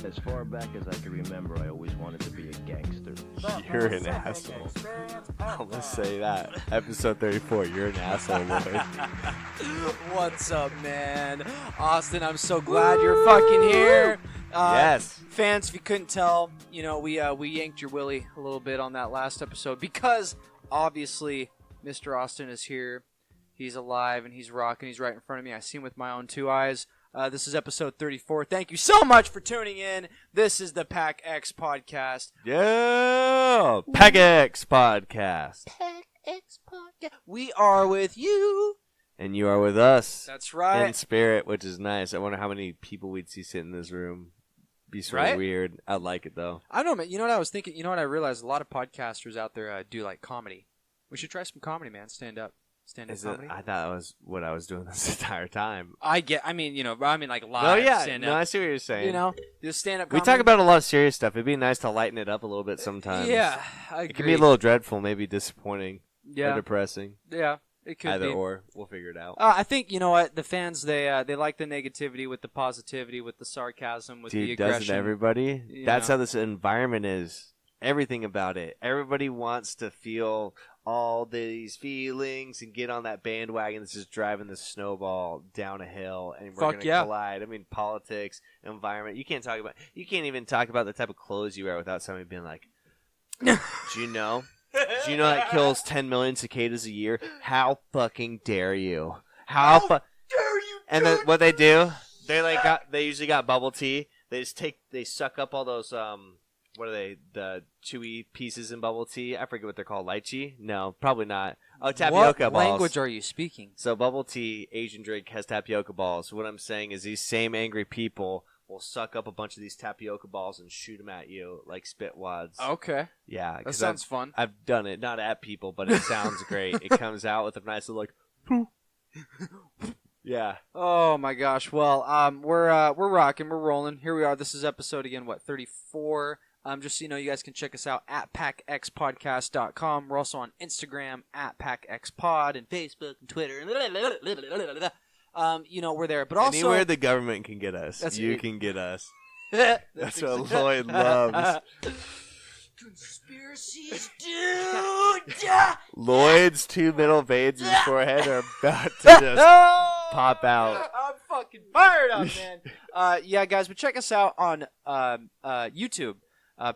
As far back as I can remember, I always wanted to be a gangster. You're an asshole. I'm gonna say that. Episode 34, you're an asshole, Lloyd. What's up, man? Austin, I'm so glad you're fucking here. Yes. Fans, if you couldn't tell, you know, we yanked your willy a little bit on that last episode because, obviously, Mr. Austin is here. He's alive, and he's rocking. He's right in front of me. I see him with my own two eyes. This is episode 34. Thank you so much for tuning in. This is the Pac X Podcast. Yeah. Pac X Podcast. Pac X Podcast. We are with you. And you are with us. That's right. In spirit, which is nice. I wonder how many people we'd see sit in this room. Be sort of weird. I like it, though. I don't know, man. You know what I was thinking? You know what I realized? A lot of podcasters out there do, like, comedy. We should try some comedy, man. Stand up. Comedy. I thought that was what I was doing this entire time. I mean, like live. Oh, yeah. Stand No, up. I see what you're saying. You know, just stand up. We talk about a lot of serious stuff. It'd be nice to lighten it up a little bit sometimes. Yeah, I agree. It can be a little dreadful, maybe disappointing, or depressing. Yeah, it could Either be. or. We'll figure it out. I think you know what the fans they like the negativity with the positivity, with the sarcasm, with the aggression. Doesn't everybody? You That's know. how this environment is. Everything about it. Everybody wants to feel all these feelings and get on that bandwagon that's just driving the snowball down a hill, and we're going to collide. I mean, politics, environment. You can't even talk about the type of clothes you wear without somebody being like, do you know? Do you know that kills 10 million cicadas a year? How fucking dare you? How dare you? And then what they do? They usually got bubble tea. They suck up all those what are they? The chewy pieces in bubble tea. I forget what they're called. Lychee? No, probably not. Oh, tapioca balls. What language are you speaking? So bubble tea, Asian drink, has tapioca balls. So what I'm saying is these same angry people will suck up a bunch of these tapioca balls and shoot them at you like spit wads. Okay. Yeah. That sounds fun. I've done it. Not at people, but it sounds great. It comes out with a nice little like, poof. Yeah. Oh my gosh. Well, we're rocking, we're rolling. Here we are. This is episode again, 34. Just so you know, you guys can check us out at pacxpodcast.com. We're also on Instagram at pacxpod and Facebook and Twitter. You know, we're there. But also anywhere the government can get us, you can get us. That's what Lloyd loves. Conspiracies, dude. Lloyd's two middle veins in his forehead are about to just pop out. I'm fucking fired up, man. Yeah, guys, but check us out on YouTube.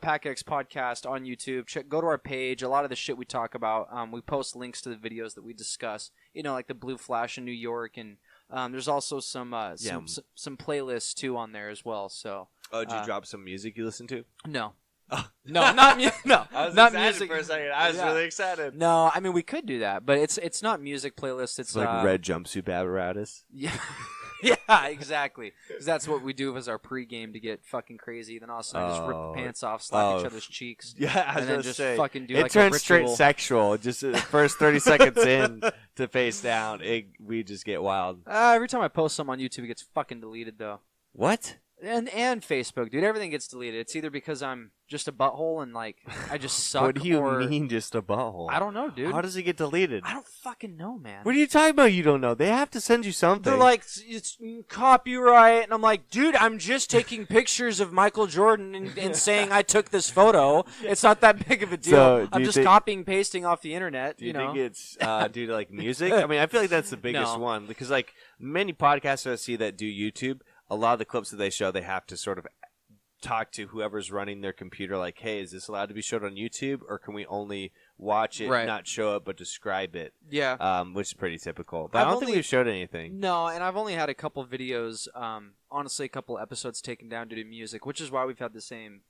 Pac X Podcast on YouTube. Go to our page. A lot of the shit we talk about, we post links to the videos that we discuss. You know, like the Blue Flash in New York, and there's also some playlists too on there as well. So, did you drop some music you listen to? No. No, not music. No, I was not excited music. for a second. I was really excited. No, I mean we could do that, but it's not music playlist. It's like red jumpsuit apparatus. Yeah. Yeah, exactly. Because that's what we do as our pregame to get fucking crazy. Then all of a sudden, just rip the pants off, slap each other's cheeks. Yeah, and then just fucking do it like turns a ritual. straight sexual. Just the first 30 seconds in to face down, we just get wild. Every time I post something on YouTube, it gets fucking deleted though. What? And Facebook, dude. Everything gets deleted. It's either because I'm just a butthole and like I just suck. What do you mean, just a butthole? I don't know, dude. How does it get deleted? I don't fucking know, man. What are you talking about? You don't know? They have to send you something. They're like, it's copyright, and I'm like, dude, I'm just taking pictures of Michael Jordan and saying I took this photo. It's not that big of a deal. So, I'm just copying, pasting off the internet. Do you think it's due to like music? I mean, I feel like that's the biggest one because like many podcasts I see that do YouTube. A lot of the clips that they show, they have to sort of talk to whoever's running their computer like, hey, is this allowed to be showed on YouTube or can we only watch it, not show it, but describe it? Yeah. Which is pretty typical. But I don't think we've showed anything. No, and I've only had a couple videos, honestly, a couple episodes taken down due to music, which is why we've had the same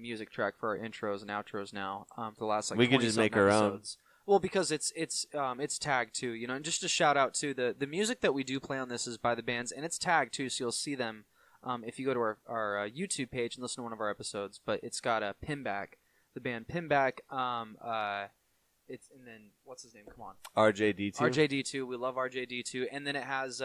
music track for our intros and outros now for the last like 20 we could just make our episodes. Well, because it's tagged too, you know. And just a shout out to the music that we do play on this is by the bands, and it's tagged too, so you'll see them if you go to our YouTube page and listen to one of our episodes. But it's got a Pinback, the band Pinback. It's and then what's his name? Come on, RJD2. RJD2. We love RJD2, and then it has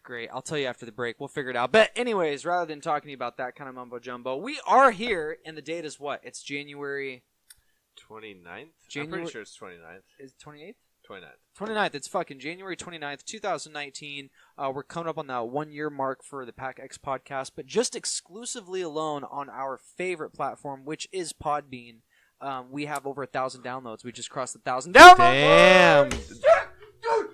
great. I'll tell you after the break. We'll figure it out. But anyways, rather than talking about that kind of mumbo jumbo, we are here, and the date is what? It's January 29th? January, I'm pretty sure it's 29th. Is it 28th? 29th. It's fucking January 29th, 2019. We're coming up on that 1 year mark for the Pac X Podcast, but just exclusively alone on our favorite platform, which is Podbean. We have over 1,000 downloads. We just crossed 1,000 downloads. Damn.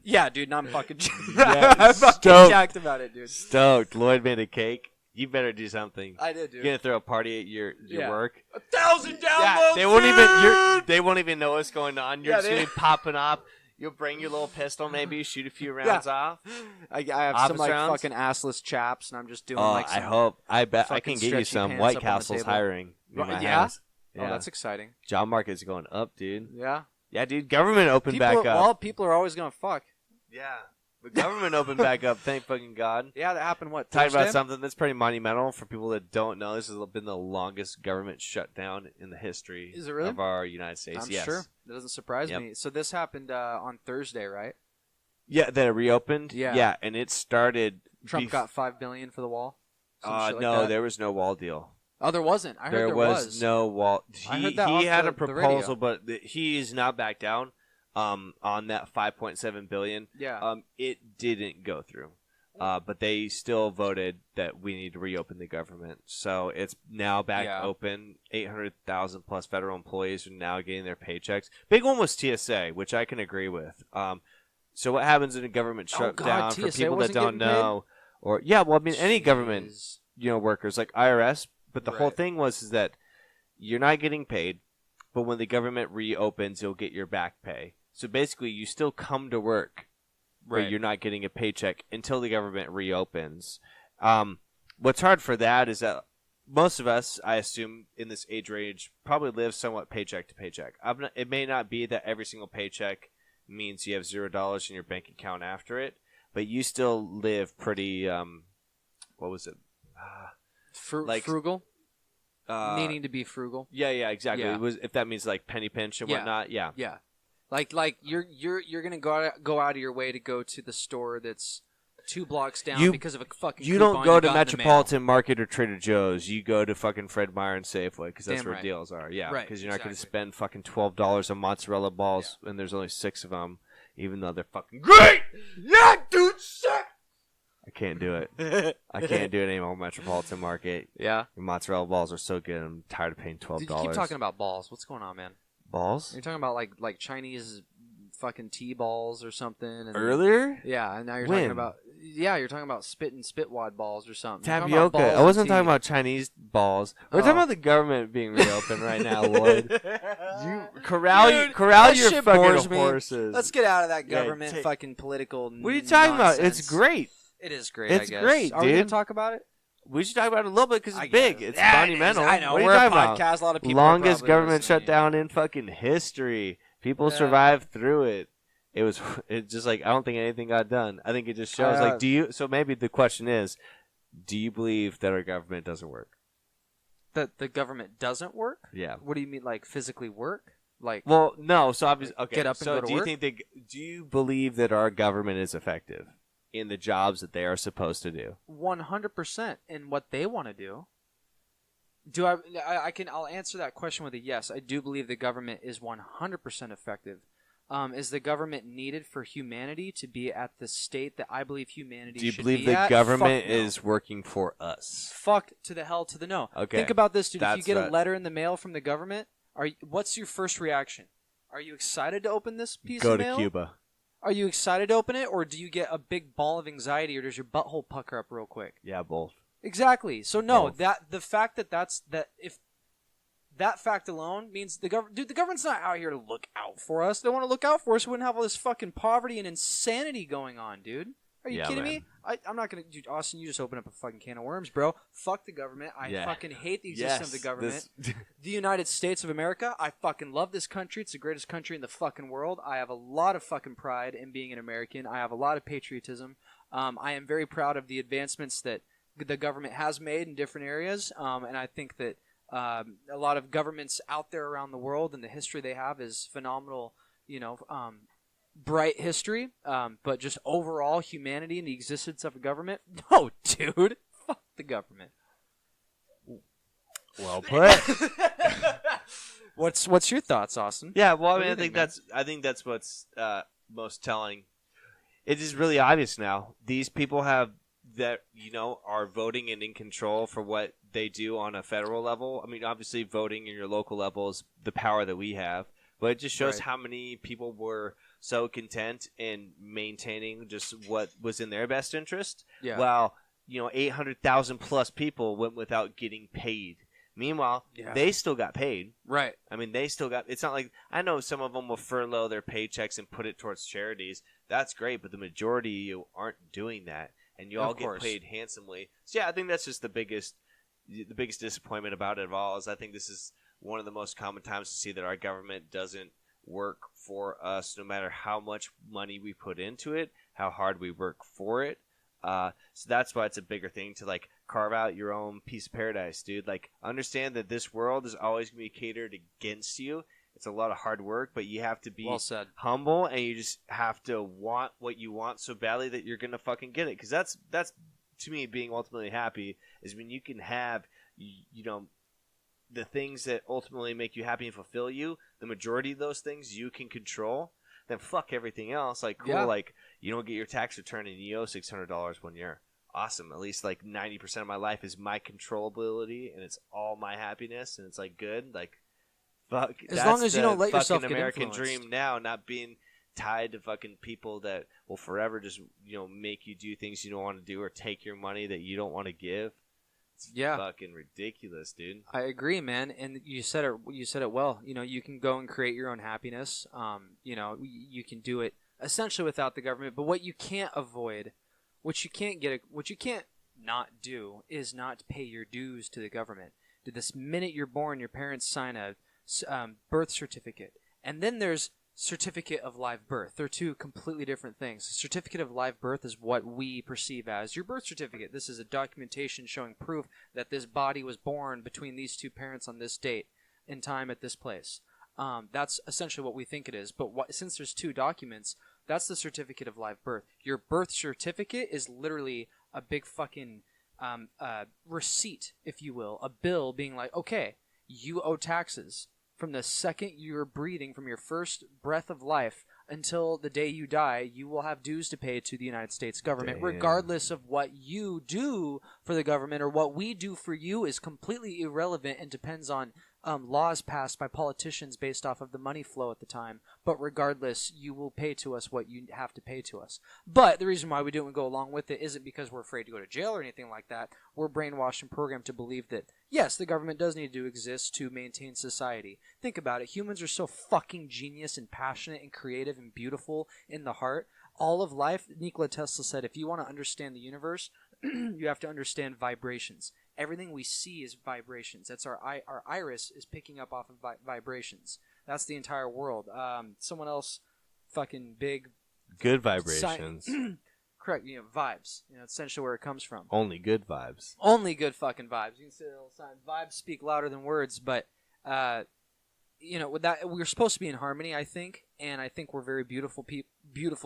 Yeah, dude, I'm fucking Yeah, I'm fucking stoked. jacked about it, dude. Stoked. Lloyd made a cake. You better do something. I did, dude. You're gonna throw a party at your work. 1,000 downloads. Yeah, they won't even know what's going on. You're just gonna be popping up. You'll bring your little pistol, maybe shoot a few rounds off. I have Office some like rounds? fucking assless chaps, and I'm just doing Oh, like. I bet I fucking can get you stretchy some. pants White up on the Castle's table. hiring. in my Yeah? house. Oh, that's exciting. Job market's going up, dude. Yeah. Yeah, dude. Government opened back up. Well, people are always gonna fuck. Yeah. The government opened back up, thank fucking God. Yeah, that happened, what, Talking Thursday? about something that's pretty monumental for people that don't know. This has been the longest government shutdown in the history Is it really? of our United States. I'm yes. sure. That doesn't surprise Yep. me. So this happened on Thursday, right? Yeah, that it reopened. Yeah. Yeah, and it started. Trump got $5 billion for the wall? Some shit like no, that? there was no wall deal. Oh, there wasn't. I heard there was no wall. I He heard that off had the a radio. proposal, but he's not back down on that $5.7 billion. Yeah. It didn't go through. But they still voted that we need to reopen the government. So it's now back open. 800,000 plus federal employees are now getting their paychecks. Big one was TSA, which I can agree with. So what happens in a government shutdown for TSA people that wasn't don't getting paid? know? Or any government workers like IRS. But the whole Right. thing is that you're not getting paid, but when the government reopens, you'll get your back pay. So basically, you still come to work, but you're not getting a paycheck until the government reopens. What's hard for that is that most of us, I assume, in this age range, probably live somewhat paycheck to paycheck. It may not be that every single paycheck means you have $0 in your bank account after it, but you still live pretty. What was it? Frugal? Needing to be frugal? Yeah, exactly. Yeah. It was, if that means like penny pinch and whatnot, yeah. Yeah. Like you're gonna go out of your way to go to the store that's 2 blocks down because of a fucking You coupon don't go you to got in the mail. Metropolitan Market or Trader Joe's. You go to fucking Fred Meyer and Safeway because that's Damn where right. deals are. Yeah, Right, because you're not going to exactly. spend fucking $12 on mozzarella balls and there's only 6 of them, even though they're fucking great. Yeah, dude, sick. I can't do it. I can't do it anymore. Metropolitan Market. Yeah. Your mozzarella balls are so good. I'm tired of paying $12. Dude, you keep talking about balls. What's going on, man? balls You're talking about like Chinese fucking tea balls or something. And earlier. Yeah, and now you're When? talking about you're talking about spitwad balls or something. You're talking Tapioca. about balls I wasn't and talking tea. about Chinese balls. We're Oh. talking about the government being reopened right now, Lloyd. You corral that your shit fucking bores me. horses. Let's get out of that Yeah, government fucking political. What are you talking about? nonsense. It's great. It is great. It's I guess. great, Are we gonna dude. talk about it? We should talk about it a little bit because I it's big. guess. It's Yeah, it monumental. is. I know. What are We're you a talking about? podcast. A lot of people. are Longest probably government listening. shutdown in fucking history. People Yeah. survived through it. It's just like I don't think anything got done. I think it just shows like so maybe the question is, do you believe that our government doesn't work? That the government doesn't work? Yeah. What do you mean, like physically work? Like Well, no. So obviously, okay. Get up and so go to do you work? think do you believe that our government is effective in the jobs that they are supposed to do? 100% in what they want to do. I'll answer that question with a yes. I do believe the government is 100% effective. Is the government needed for humanity to be at the state that I believe humanity Do you should believe be the at? government Fuck no. is working for us? Fuck to the hell to the no. Okay. Think about this, dude. If you That's get a right. letter in the mail from the government, what's your first reaction? Are you excited to open this piece Go of to mail? Cuba. Are you excited to open it, or do you get a big ball of anxiety, or does your butthole pucker up real quick? Yeah, both. Exactly. So no, Both. the fact if that fact alone means the government's not out here to look out for us. They want to look out for us. We wouldn't have all this fucking poverty and insanity going on, dude. Are you Yeah, kidding man. me? I'm not gonna, dude, Austin. You just opened up a fucking can of worms, bro. Fuck the government. I Yeah. fucking hate the existence of the government. This- The United States of America, I fucking love this country. It's the greatest country in the fucking world. I have a lot of fucking pride in being an American. I have a lot of patriotism. I am very proud of the advancements that the government has made in different areas, and I think that a lot of governments out there around the world and the history they have is phenomenal, bright history, but just overall humanity and the existence of a government, no, dude, fuck the government. Well put. What's your thoughts, Austin? Yeah, well, What do I you think man? that's what's most telling. It is really obvious now. These people have that are voting and in control for what they do on a federal level. I mean, obviously, voting in your local level is the power that we have, but it just shows Right. how many people were so content in maintaining just what was in their best interest. Yeah. While 800,000 plus people went without getting paid. Meanwhile, they still got paid. Right. I mean, they still got. It's not like I know some of them will furlough their paychecks and put it towards charities. That's great, but the majority of you aren't doing that, and you all get paid handsomely. So yeah, I think that's just the biggest disappointment about it all. Is I think this is one of the most common times to see that our government doesn't work for us, no matter how much money we put into it, how hard we work for it. So that's why it's a bigger thing to carve out your own piece of paradise, dude. Understand that this world is always going to be catered against you. It's a lot of hard work, but you have to be humble, and you just have to want what you want so badly that you're going to fucking get it. Because that's to me, being ultimately happy is when you can have, the things that ultimately make you happy and fulfill you. The majority of those things you can control. Then fuck everything else. Cool. You don't get your tax return and you owe $600 1 year. Awesome. At least 90% of my life is my controllability, and it's all my happiness, and it's good. Fuck. As long as you don't let yourself get American influenced. dream now, not being tied to fucking people that will forever just make you do things you don't want to do or take your money that you don't want to give. It's fucking ridiculous, dude. I agree, man. And you said it well. You can go and create your own happiness. You can do it essentially without the government. But what you can't avoid, what you can't not do, is not pay your dues to the government. This minute you're born, your parents sign a birth certificate, and then there's certificate of live birth. They're two completely different things. A certificate of live birth is what we perceive as your birth certificate. This is a documentation showing proof that this body was born between these two parents on this date in time at this place. That's essentially what we think it is. But since there's two documents, that's the certificate of live birth. Your birth certificate is literally a big fucking receipt, if you will, a bill being okay, you owe taxes. From the second you're breathing, from your first breath of life until the day you die, you will have dues to pay to the United States government. Damn. Regardless of what you do for the government or what we do for you is completely irrelevant and depends on laws passed by politicians based off of the money flow at the time. But regardless, you will pay to us what you have to pay to us. But the reason why we don't go along with it isn't because we're afraid to go to jail or anything like that. We're brainwashed and programmed to believe that, yes, the government does need to exist to maintain society. Think about it. Humans are so fucking genius and passionate and creative and beautiful in the heart. All of life, Nikola Tesla said, if you want to understand the universe, you have to understand vibrations. Everything we see is vibrations. That's our iris is picking up off of vibrations. That's the entire world. Someone else, fucking big. Good vibrations. Correct. Vibes. Essentially where it comes from. Only good vibes. Only good fucking vibes. You can see a little sign. Vibes speak louder than words, but with that, we're supposed to be in harmony, I think, and I think we're very beautiful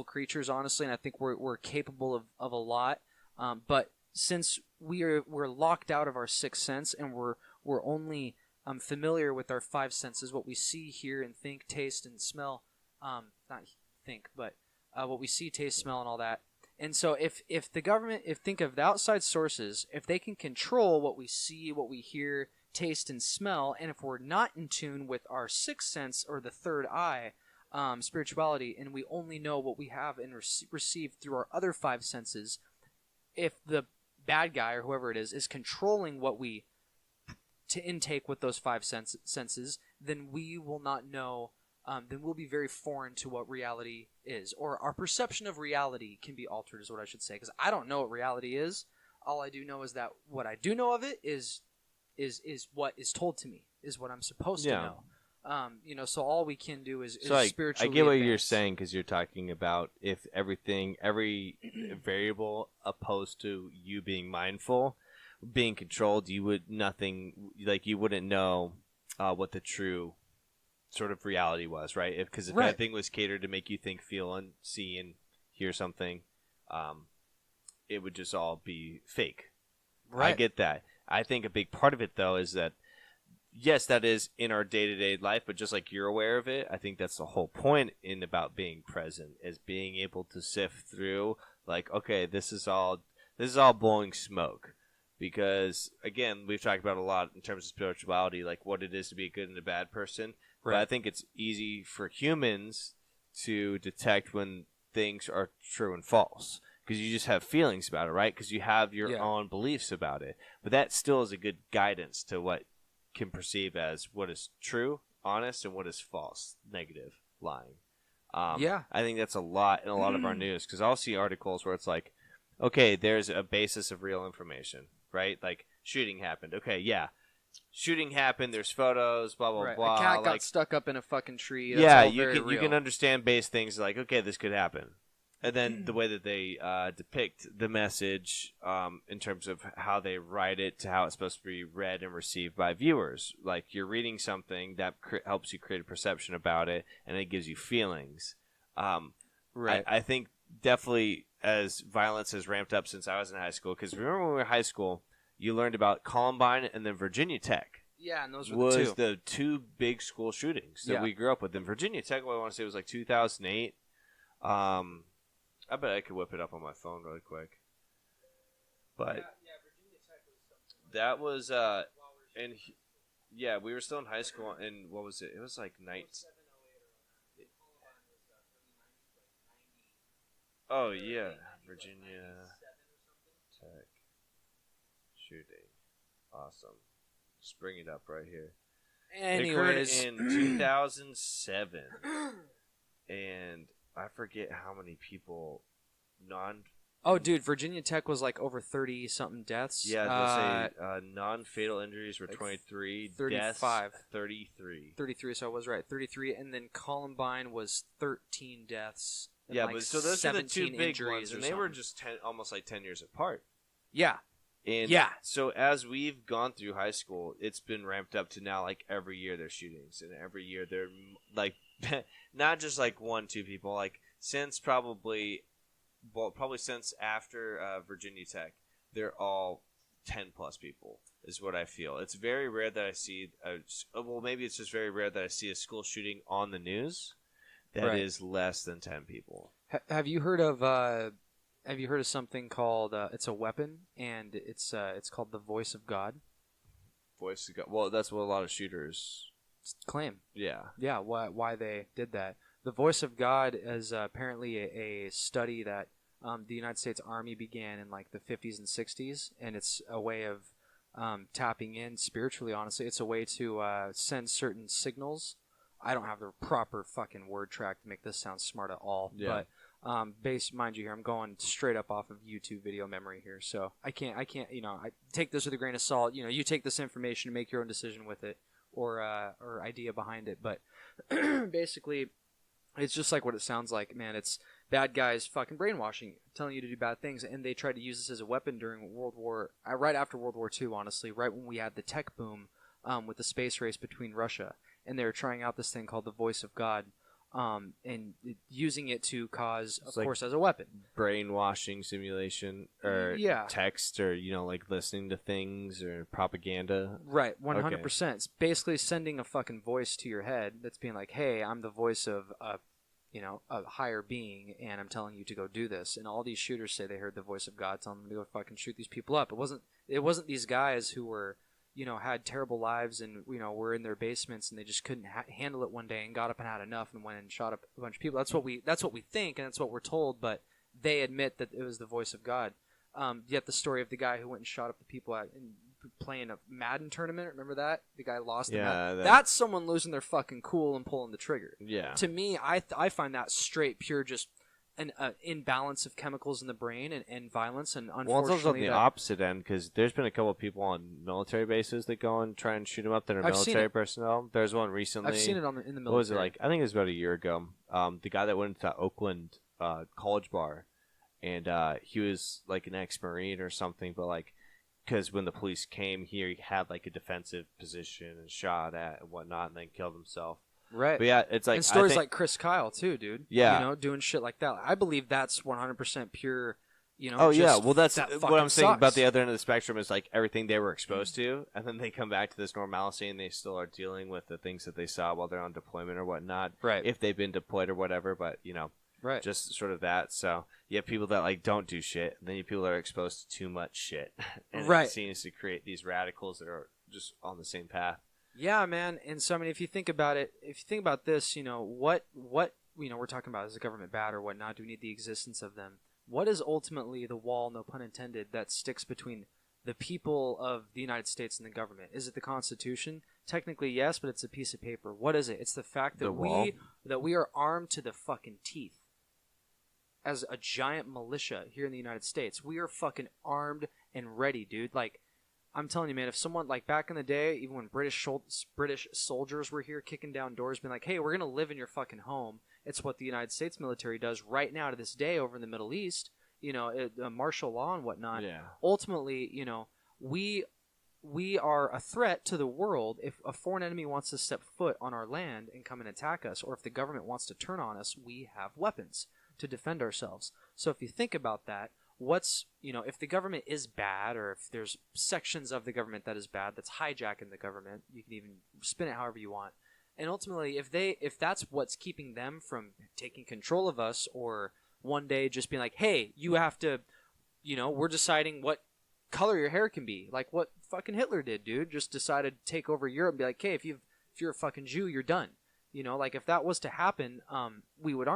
creatures, honestly, and I think we're capable of a lot. But since we're locked out of our sixth sense and we're only familiar with our five senses, what we see, hear, and think, taste, and smell, not think, but what we see, taste, smell, and all that. And so if the government, think of the outside sources, if they can control what we see, what we hear, taste, and smell, and if we're not in tune with our sixth sense or the third eye, spirituality, and we only know what we have and receive through our other five senses, if the bad guy or whoever it is controlling what we to intake with those five senses, then we will not know. Then we'll be very foreign to what reality is, or our perception of reality can be altered, is what I should say. Because I don't know what reality is. All I do know is that what I do know of it is what is told to me, is what I'm supposed to know. So all we can do is spiritually. I get what advance. you're saying, because you're talking about if every variable opposed to you being mindful, being controlled, you wouldn't know what the true sort of reality was, right? Because if everything was catered to make you think, feel, and see and hear something, it would just all be fake. Right. I get that. I think a big part of it, though, is that yes, that is in our day-to-day life, but just like you're aware of it, I think that's the whole point about being present, is being able to sift through, like, okay, this is all blowing smoke. Because, again, we've talked about a lot in terms of spirituality, like what it is to be a good and a bad person. Right. But I think it's easy for humans to detect when things are true and false. Because you just have feelings about it, right? Because you have your own beliefs about it. But that still is a good guidance to what can perceive as what is true, honest, and what is false, negative, lying. I think that's a lot in a lot of our news. Because I'll see articles where it's like, okay, there's a basis of real information. Right? Like, shooting happened. Okay, yeah. Shooting happened. There's photos, blah, blah, blah. A cat got stuck up in a fucking tree. That's you can understand base things like, okay, this could happen. And then the way that they depict the message in terms of how they write it to how it's supposed to be read and received by viewers. Like, you're reading something that helps you create a perception about it, and it gives you feelings. Right. I think definitely as violence has ramped up since I was in high school, because remember when we were in high school, you learned about Columbine and then Virginia Tech. Yeah, and those were the two big school shootings that we grew up with. And Virginia Tech, what I want to say, was like 2008. I bet I could whip it up on my phone really quick. But Virginia Tech was something. That was we were still in high school, and what was it? It was like Oh, yeah. Virginia Tech shooting. Awesome. Just bring it up right here. Anyways. It occurred in 2007. And I forget how many people Oh, dude, Virginia Tech was like over 30-something deaths. Yeah, I was going to say non-fatal injuries were like 23. 35. Deaths, 33. 33, so I was right. 33, and then Columbine was 13 deaths. Yeah, but so those are the two big ones, and they were just almost like 10 years apart. Yeah. And so as we've gone through high school, it's been ramped up to now, like, every year there's shootings, and every year they're, like, not just, like, 1-2 people, like, since probably since after Virginia Tech, they're all 10-plus people, is what I feel. It's very rare that I see, maybe it's just very rare that I see a school shooting on the news that is less than 10 people. Have you heard of something called it's a weapon, and it's called the voice of God? Voice of God. Well, that's what a lot of shooters claim. Yeah. Yeah, why they did that. The voice of God is apparently a study that the United States Army began in like the 50s and 60s, and it's a way of tapping in spiritually, honestly. It's a way to send certain signals. I don't have the proper fucking word track to make this sound smart at all. Yeah. But mind you here, I'm going straight up off of YouTube video memory here, so I can't, I take this with a grain of salt. You take this information and make your own decision with it, or idea behind it. But basically, it's just like what it sounds like, man. It's bad guys fucking brainwashing you, telling you to do bad things, and they tried to use this as a weapon during right after World War II, honestly, right when we had the tech boom with the space race between Russia. And they were trying out this thing called the voice of God, and using it to cause, of course, as a weapon. Brainwashing simulation, or text, or, like listening to things, or propaganda. Right, 100%. Okay. It's basically sending a fucking voice to your head that's being like, hey, I'm the voice of a higher being, and I'm telling you to go do this. And all these shooters say they heard the voice of God telling them to go fucking shoot these people up. It wasn't these guys who were had terrible lives and, were in their basements and they just couldn't handle it one day and got up and had enough and went and shot up a bunch of people. That's what we think, and that's what we're told, but they admit that it was the voice of God. Yet the story of the guy who went and shot up the people playing a Madden tournament, remember that? The guy lost the Madden. That's someone losing their fucking cool and pulling the trigger. Yeah. To me, I find that straight, pure, just an imbalance of chemicals in the brain and violence, and unfortunately, well, it's also on the opposite end, because there's been a couple of people on military bases that go and try and shoot them up that are military personnel. There's one recently. I've seen it in the military. What was it like? I think it was about a year ago. The guy that went to Oakland college bar, and he was like an ex-Marine or something, but like, because when the police came here, he had like a defensive position and shot at and whatnot, and then killed himself. Right. But yeah, it's like, and stories like Chris Kyle too, dude. Yeah. Doing shit like that. I believe that's 100% pure You know? Oh yeah, well that's that what I'm saying sucks. about the other end of the spectrum is like everything they were exposed to, and then they come back to this normalcy, and they still are dealing with the things that they saw while they're on deployment or whatnot. Right. If they've been deployed or whatever, but right. just sort of that. So you have people that like don't do shit, and then you have people that are exposed to too much shit, and right. it seems to create these radicals that are just on the same path. Yeah, man. And so I mean, if you think about it, if you think about this, what we're talking about, is the government bad or whatnot? Do we need the existence of them? What is ultimately the wall, no pun intended, that sticks between the people of the United States and the government? Is it the Constitution? Technically, yes, but it's a piece of paper. What is it? It's the fact that we are armed to the fucking teeth as a giant militia here in the United States. We are fucking armed and ready, dude. Like, I'm telling you, man, if someone, like back in the day, even when British soldiers were here kicking down doors, being like, hey, we're going to live in your fucking home. It's what the United States military does right now to this day over in the Middle East, martial law and whatnot. Yeah. Ultimately, we are a threat to the world. If a foreign enemy wants to step foot on our land and come and attack us, or if the government wants to turn on us, we have weapons to defend ourselves. So if you think about that, if the government is bad, or if there's sections of the government that is bad, that's hijacking the government, you can even spin it however you want. And ultimately, if that's what's keeping them from taking control of us, or one day just being like, hey, you have to, we're deciding what color your hair can be, like what fucking Hitler did, dude. Just decided to take over Europe and be like, hey, if you're a fucking Jew, you're done. Like if that was to happen, we would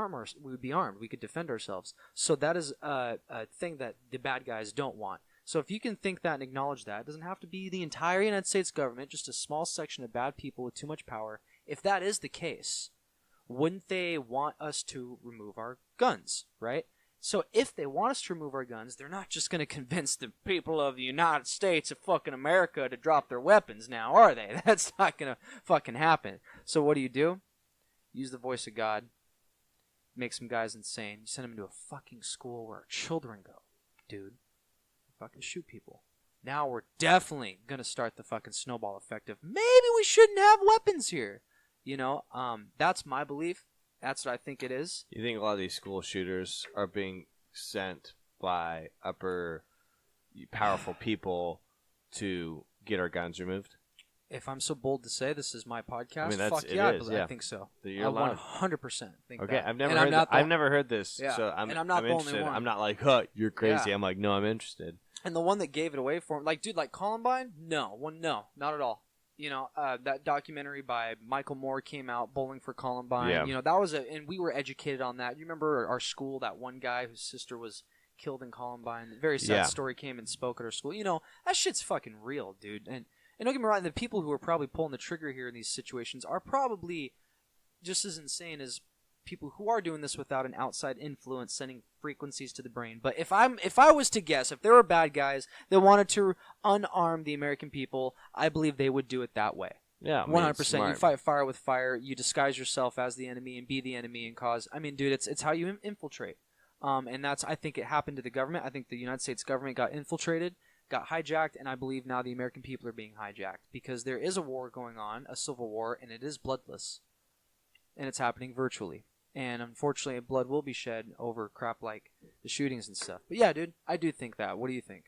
be armed. We could defend ourselves. So that is a thing that the bad guys don't want. So if you can think that and acknowledge that, it doesn't have to be the entire United States government, just a small section of bad people with too much power. If that is the case, wouldn't they want us to remove our guns, right? So if they want us to remove our guns, they're not just going to convince the people of the United States of fucking America to drop their weapons now, are they? That's not going to fucking happen. So what do? Use the voice of God, make some guys insane, you send them into a fucking school where children go, dude, fucking shoot people. Now we're definitely going to start the fucking snowball effect of maybe we shouldn't have weapons here. That's my belief. That's what I think it is. You think a lot of these school shooters are being sent by upper powerful people to get our guns removed? If I'm so bold to say this is my podcast, I mean, I think so. You're I 100% think okay, that. I've never heard this, yeah. so I'm not the only interested. one. I'm not like, huh, you're crazy. Yeah. I'm like, no, I'm interested. And the one that gave it away for him, like, dude, like Columbine? No, not at all. That documentary by Michael Moore came out, Bowling for Columbine. Yeah. That was and we were educated on that. You remember our school, that one guy whose sister was killed in Columbine? Very sad story, came and spoke at our school. That shit's fucking real, dude. And don't get me wrong, the people who are probably pulling the trigger here in these situations are probably just as insane as people who are doing this without an outside influence sending frequencies to the brain. But if I was to guess, if there were bad guys that wanted to unarm the American people, I believe they would do it that way. Yeah, 100%. You fight fire with fire. You disguise yourself as the enemy and be the enemy and cause. I mean, dude, it's how you infiltrate. And I think it happened to the government. I think the United States government got infiltrated, got hijacked, and I believe now the American people are being hijacked because there is a war going on, a civil war, and it is bloodless. And it's happening virtually. And unfortunately, blood will be shed over crap like the shootings and stuff. But yeah, dude, I do think that. What do you think?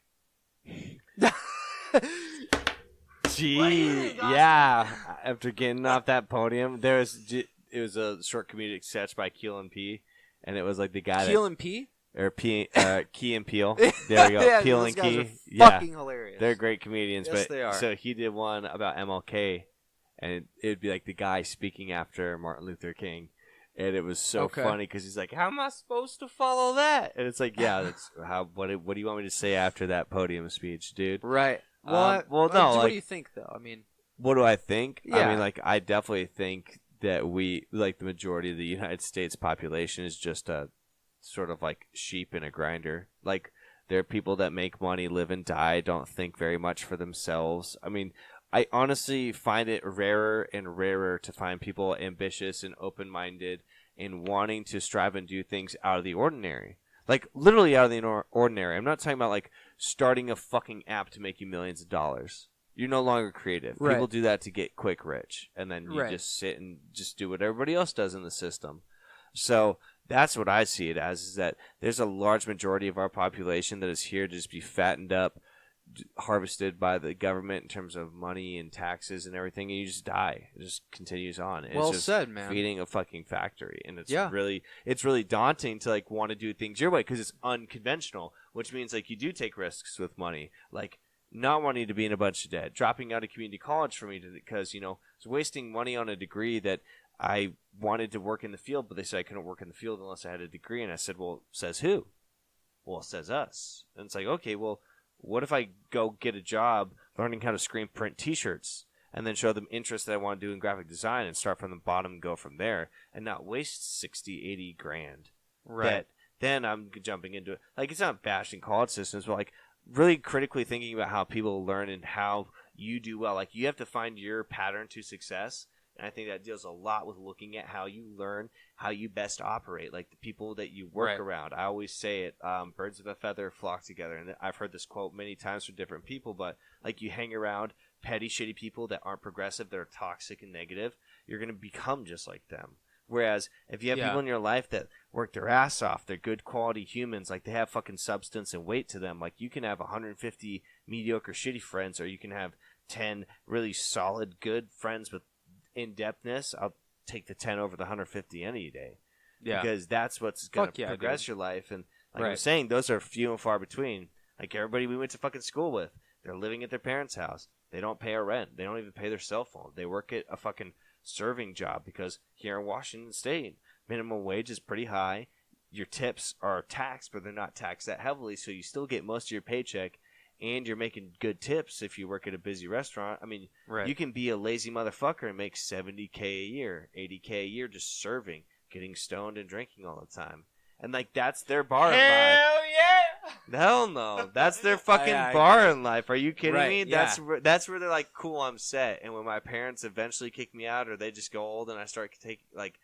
Gee, yeah. After getting off that podium, it was a short comedic sketch by Keel and P, and it was like the guy Keel and P? Or Key and Peele. There we go. Yeah, Peele and guys Key. Are fucking hilarious. They're great comedians. Yes, but they are. So he did one about MLK, and it'd be like the guy speaking after Martin Luther King. And it was so funny because he's like, how am I supposed to follow that? And it's like, yeah, that's how. What do you want me to say after that podium speech, dude? Right. No. What do you think, though? I mean, what do I think? Yeah. I mean, like, I definitely think that we, like, the majority of the United States population is just a sort of like sheep in a grinder. Like, there are people that make money, live and die, don't think very much for themselves. I mean, I honestly find it rarer and rarer to find people ambitious and open-minded and wanting to strive and do things out of the ordinary. Like, literally out of the ordinary. I'm not talking about, like, starting a fucking app to make you millions of dollars. You're no longer creative. Right. People do that to get quick rich. And then you just sit and just do what everybody else does in the system. So that's what I see it as, is that there's a large majority of our population that is here to just be fattened up, harvested by the government in terms of money and taxes and everything, and you just die. It just continues on. And Well it's just said, man. feeding a fucking factory, and it's Yeah. really daunting to like want to do things your way because it's unconventional, which means like you do take risks with money, like not wanting to be in a bunch of debt, dropping out of community college for me because I was wasting money on a degree that I wanted to work in the field, but they said I couldn't work in the field unless I had a degree, and I said, well, says who? Well, it says us. And it's like, okay, well, what if I go get a job learning how to screen print T-shirts and then show them interest that I want to do in graphic design and start from the bottom and go from there and not waste 60, 80 grand. Right. Then I'm jumping into it. Like, it's not bashing college systems, but like really critically thinking about how people learn and how you do well. Like, you have to find your pattern to success. And I think that deals a lot with looking at how you learn, how you best operate, like the people that you work around. I always say it, birds of a feather flock together. And I've heard this quote many times from different people, but like you hang around petty, shitty people that aren't progressive, that are toxic and negative, you're going to become just like them. Whereas if you have people in your life that work their ass off, they're good quality humans, like they have fucking substance and weight to them, like you can have 150 mediocre, shitty friends, or you can have 10 really solid, good friends with in-depthness. I'll take the 10 over the 150 any day. Yeah. Because that's what's going to progress your life. And like I was saying, those are few and far between. Like everybody we went to fucking school with, they're living at their parents' house. They don't pay a rent. They don't even pay their cell phone. They work at a fucking serving job because here in Washington State, minimum wage is pretty high. Your tips are taxed, but they're not taxed that heavily, so you still get most of your paycheck. And you're making good tips if you work at a busy restaurant. I mean, you can be a lazy motherfucker and make $70K a year, $80K a year just serving, getting stoned and drinking all the time. And, like, that's their bar in life. Hell yeah! Hell no. That's their fucking bar in life. Are you kidding me? Yeah. That's where they're like, cool, I'm set. And when my parents eventually kick me out or they just go old and I start to take, like,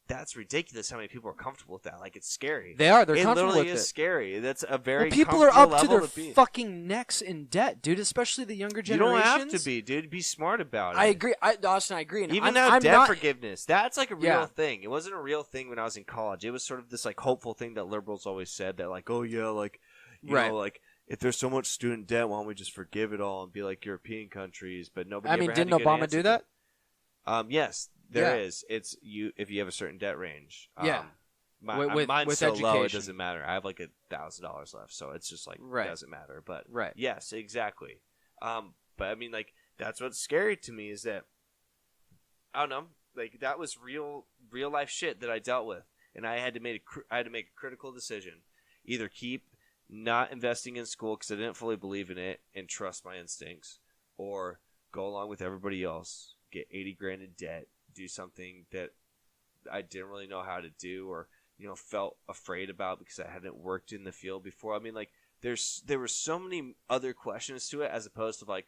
that's ridiculous how many people are comfortable with that. Like, it's scary. They're comfortable with it. It literally is scary. That's a very people are up to their to fucking necks in debt, dude, especially the younger generations. You don't have to be, dude. Be smart about it. I agree. Austin, I agree. And Even now, debt forgiveness. That's like a real thing. It wasn't a real thing when I was in college. It was sort of this like hopeful thing that liberals always said that like, oh yeah, like, you know, like, if there's so much student debt, why don't we just forgive it all and be like European countries? But nobody ever didn't had a good Obama answer do that? Yes. There is. It's you if you have a certain debt range. Mine's so low it doesn't matter. I have like $1,000 left, so it's just like it doesn't matter. But yes, exactly. But I mean, like that's what's scary to me is that I don't know, like that was real life shit that I dealt with, and I had to make a critical decision: either keep not investing in school because I didn't fully believe in it and trust my instincts, or go along with everybody else, get 80 grand in debt. Do something that I didn't really know how to do or, felt afraid about because I hadn't worked in the field before. I mean, like, there were so many other questions to it as opposed to like,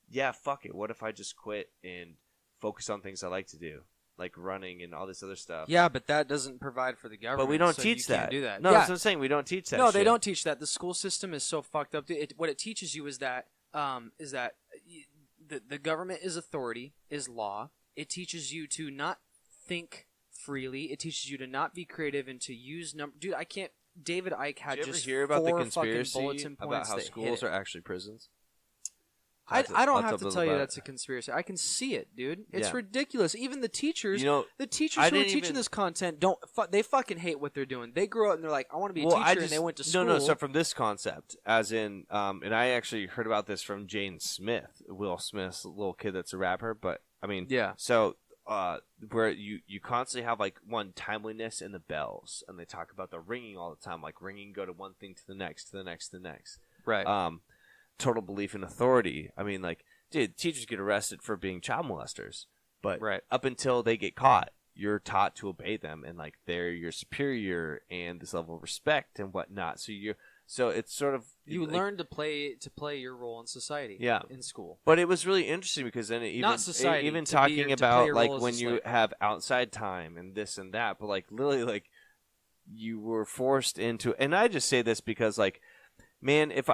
yeah, fuck it. What if I just quit and focus on things I like to do, like running and all this other stuff? Yeah, but that doesn't provide for the government. But we don't so teach you that. Can't do that. No, that's what I'm saying. We don't teach that. No, they shit. don't teach that. The school system is so fucked up. What it teaches you is that the government is authority, is law. It teaches you to not think freely. It teaches you to not be creative and to use Dude, I can't. David Icke had just hear about the 4 conspiracy fucking bulletin points about how schools are actually prisons. I don't have to tell you that's a conspiracy. I can see it, dude. It's ridiculous. Even the teachers, who are teaching this content they fucking hate what they're doing. They grow up and they're like, I want to be a teacher, and they went to school. No. So from this concept, as in, and I actually heard about this from Jaden Smith, Will Smith's little kid that's a rapper. But I mean, so where you constantly have like timeliness in the bells, and they talk about the ringing all the time, like ringing go to one thing to the next, to the next, to the next. Right. Total belief in authority. I mean, like, dude, teachers get arrested for being child molesters, but up until they get caught, you're taught to obey them, and like they're your superior and this level of respect and whatnot. So it's sort of you learn to play your role in society. In school. But it was really interesting because then even talking about like when you have outside time and this and that, but like literally like you were forced into. And I just say this because like. Man, if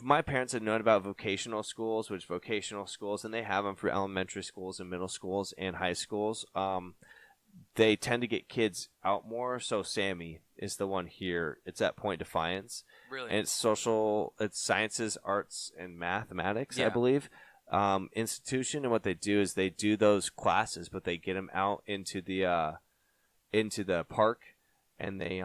my parents had known about vocational schools, and they have them for elementary schools and middle schools and high schools, they tend to get kids out more. So Sammy is the one here. It's at Point Defiance. Really? And it's sciences, arts, and mathematics, I Yeah. believe, institution. And what they do is they do those classes, but they get them out into the park, and they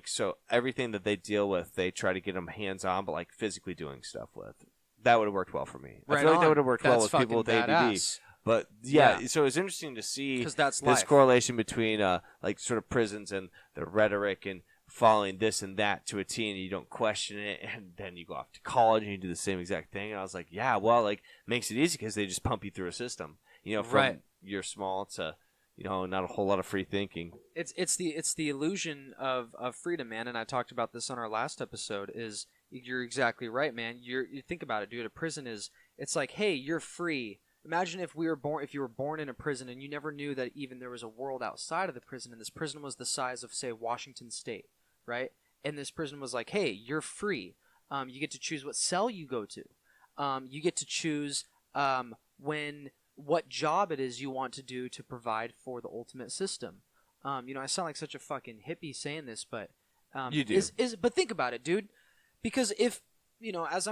so everything that they deal with, they try to get them hands on, but like physically doing stuff with. That would have worked well for me. I feel like that would have worked well with people with ADD. But yeah, so it's interesting to see that's this life. correlation between like sort of prisons and the rhetoric and following this and that to a T, and you don't question it, and then you go off to college and you do the same exact thing. And I was like, yeah, well, like makes it easy because they just pump you through a system, from you're small to not a whole lot of free thinking. It's the illusion of freedom, man. And I talked about this on our last episode. Is you're exactly right, man. You think about it, dude. A prison it's like, hey, you're free. Imagine if you were born in a prison and you never knew that even there was a world outside of the prison, and this prison was the size of, say, Washington State, right? And this prison was like, hey, you're free. You get to choose what cell you go to. You get to choose what job it is you want to do to provide for the ultimate system. I sound like such a fucking hippie saying this, but you do. But think about it, dude. Because if as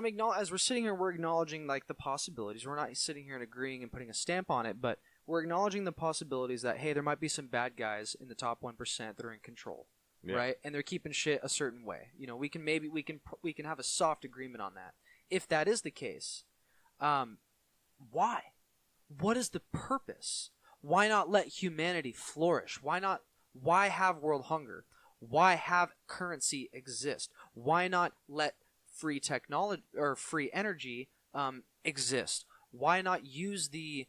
we're sitting here, we're acknowledging like the possibilities. We're not sitting here and agreeing and putting a stamp on it, but we're acknowledging the possibilities that, hey, there might be some bad guys in the top 1% that are in control, right? And they're keeping shit a certain way. We can have a soft agreement on that. If that is the case, why? What is the purpose? Why not let humanity flourish? Why have world hunger? Why have currency exist? Why not let free technology or free energy exist? Why not use the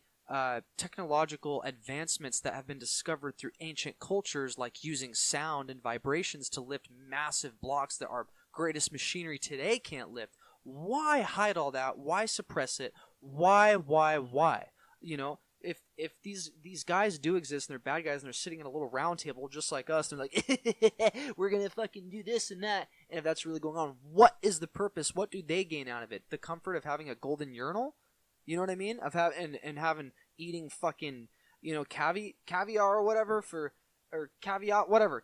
technological advancements that have been discovered through ancient cultures, like using sound and vibrations to lift massive blocks that our greatest machinery today can't lift? Why hide all that? Why suppress it? Why? If these guys do exist and they're bad guys and they're sitting in a little round table just like us, they're like, we're gonna fucking do this and that, and if that's really going on, what is the purpose? What do they gain out of it? The comfort of having a golden urinal? You know what I mean? Of eating fucking caviar or whatever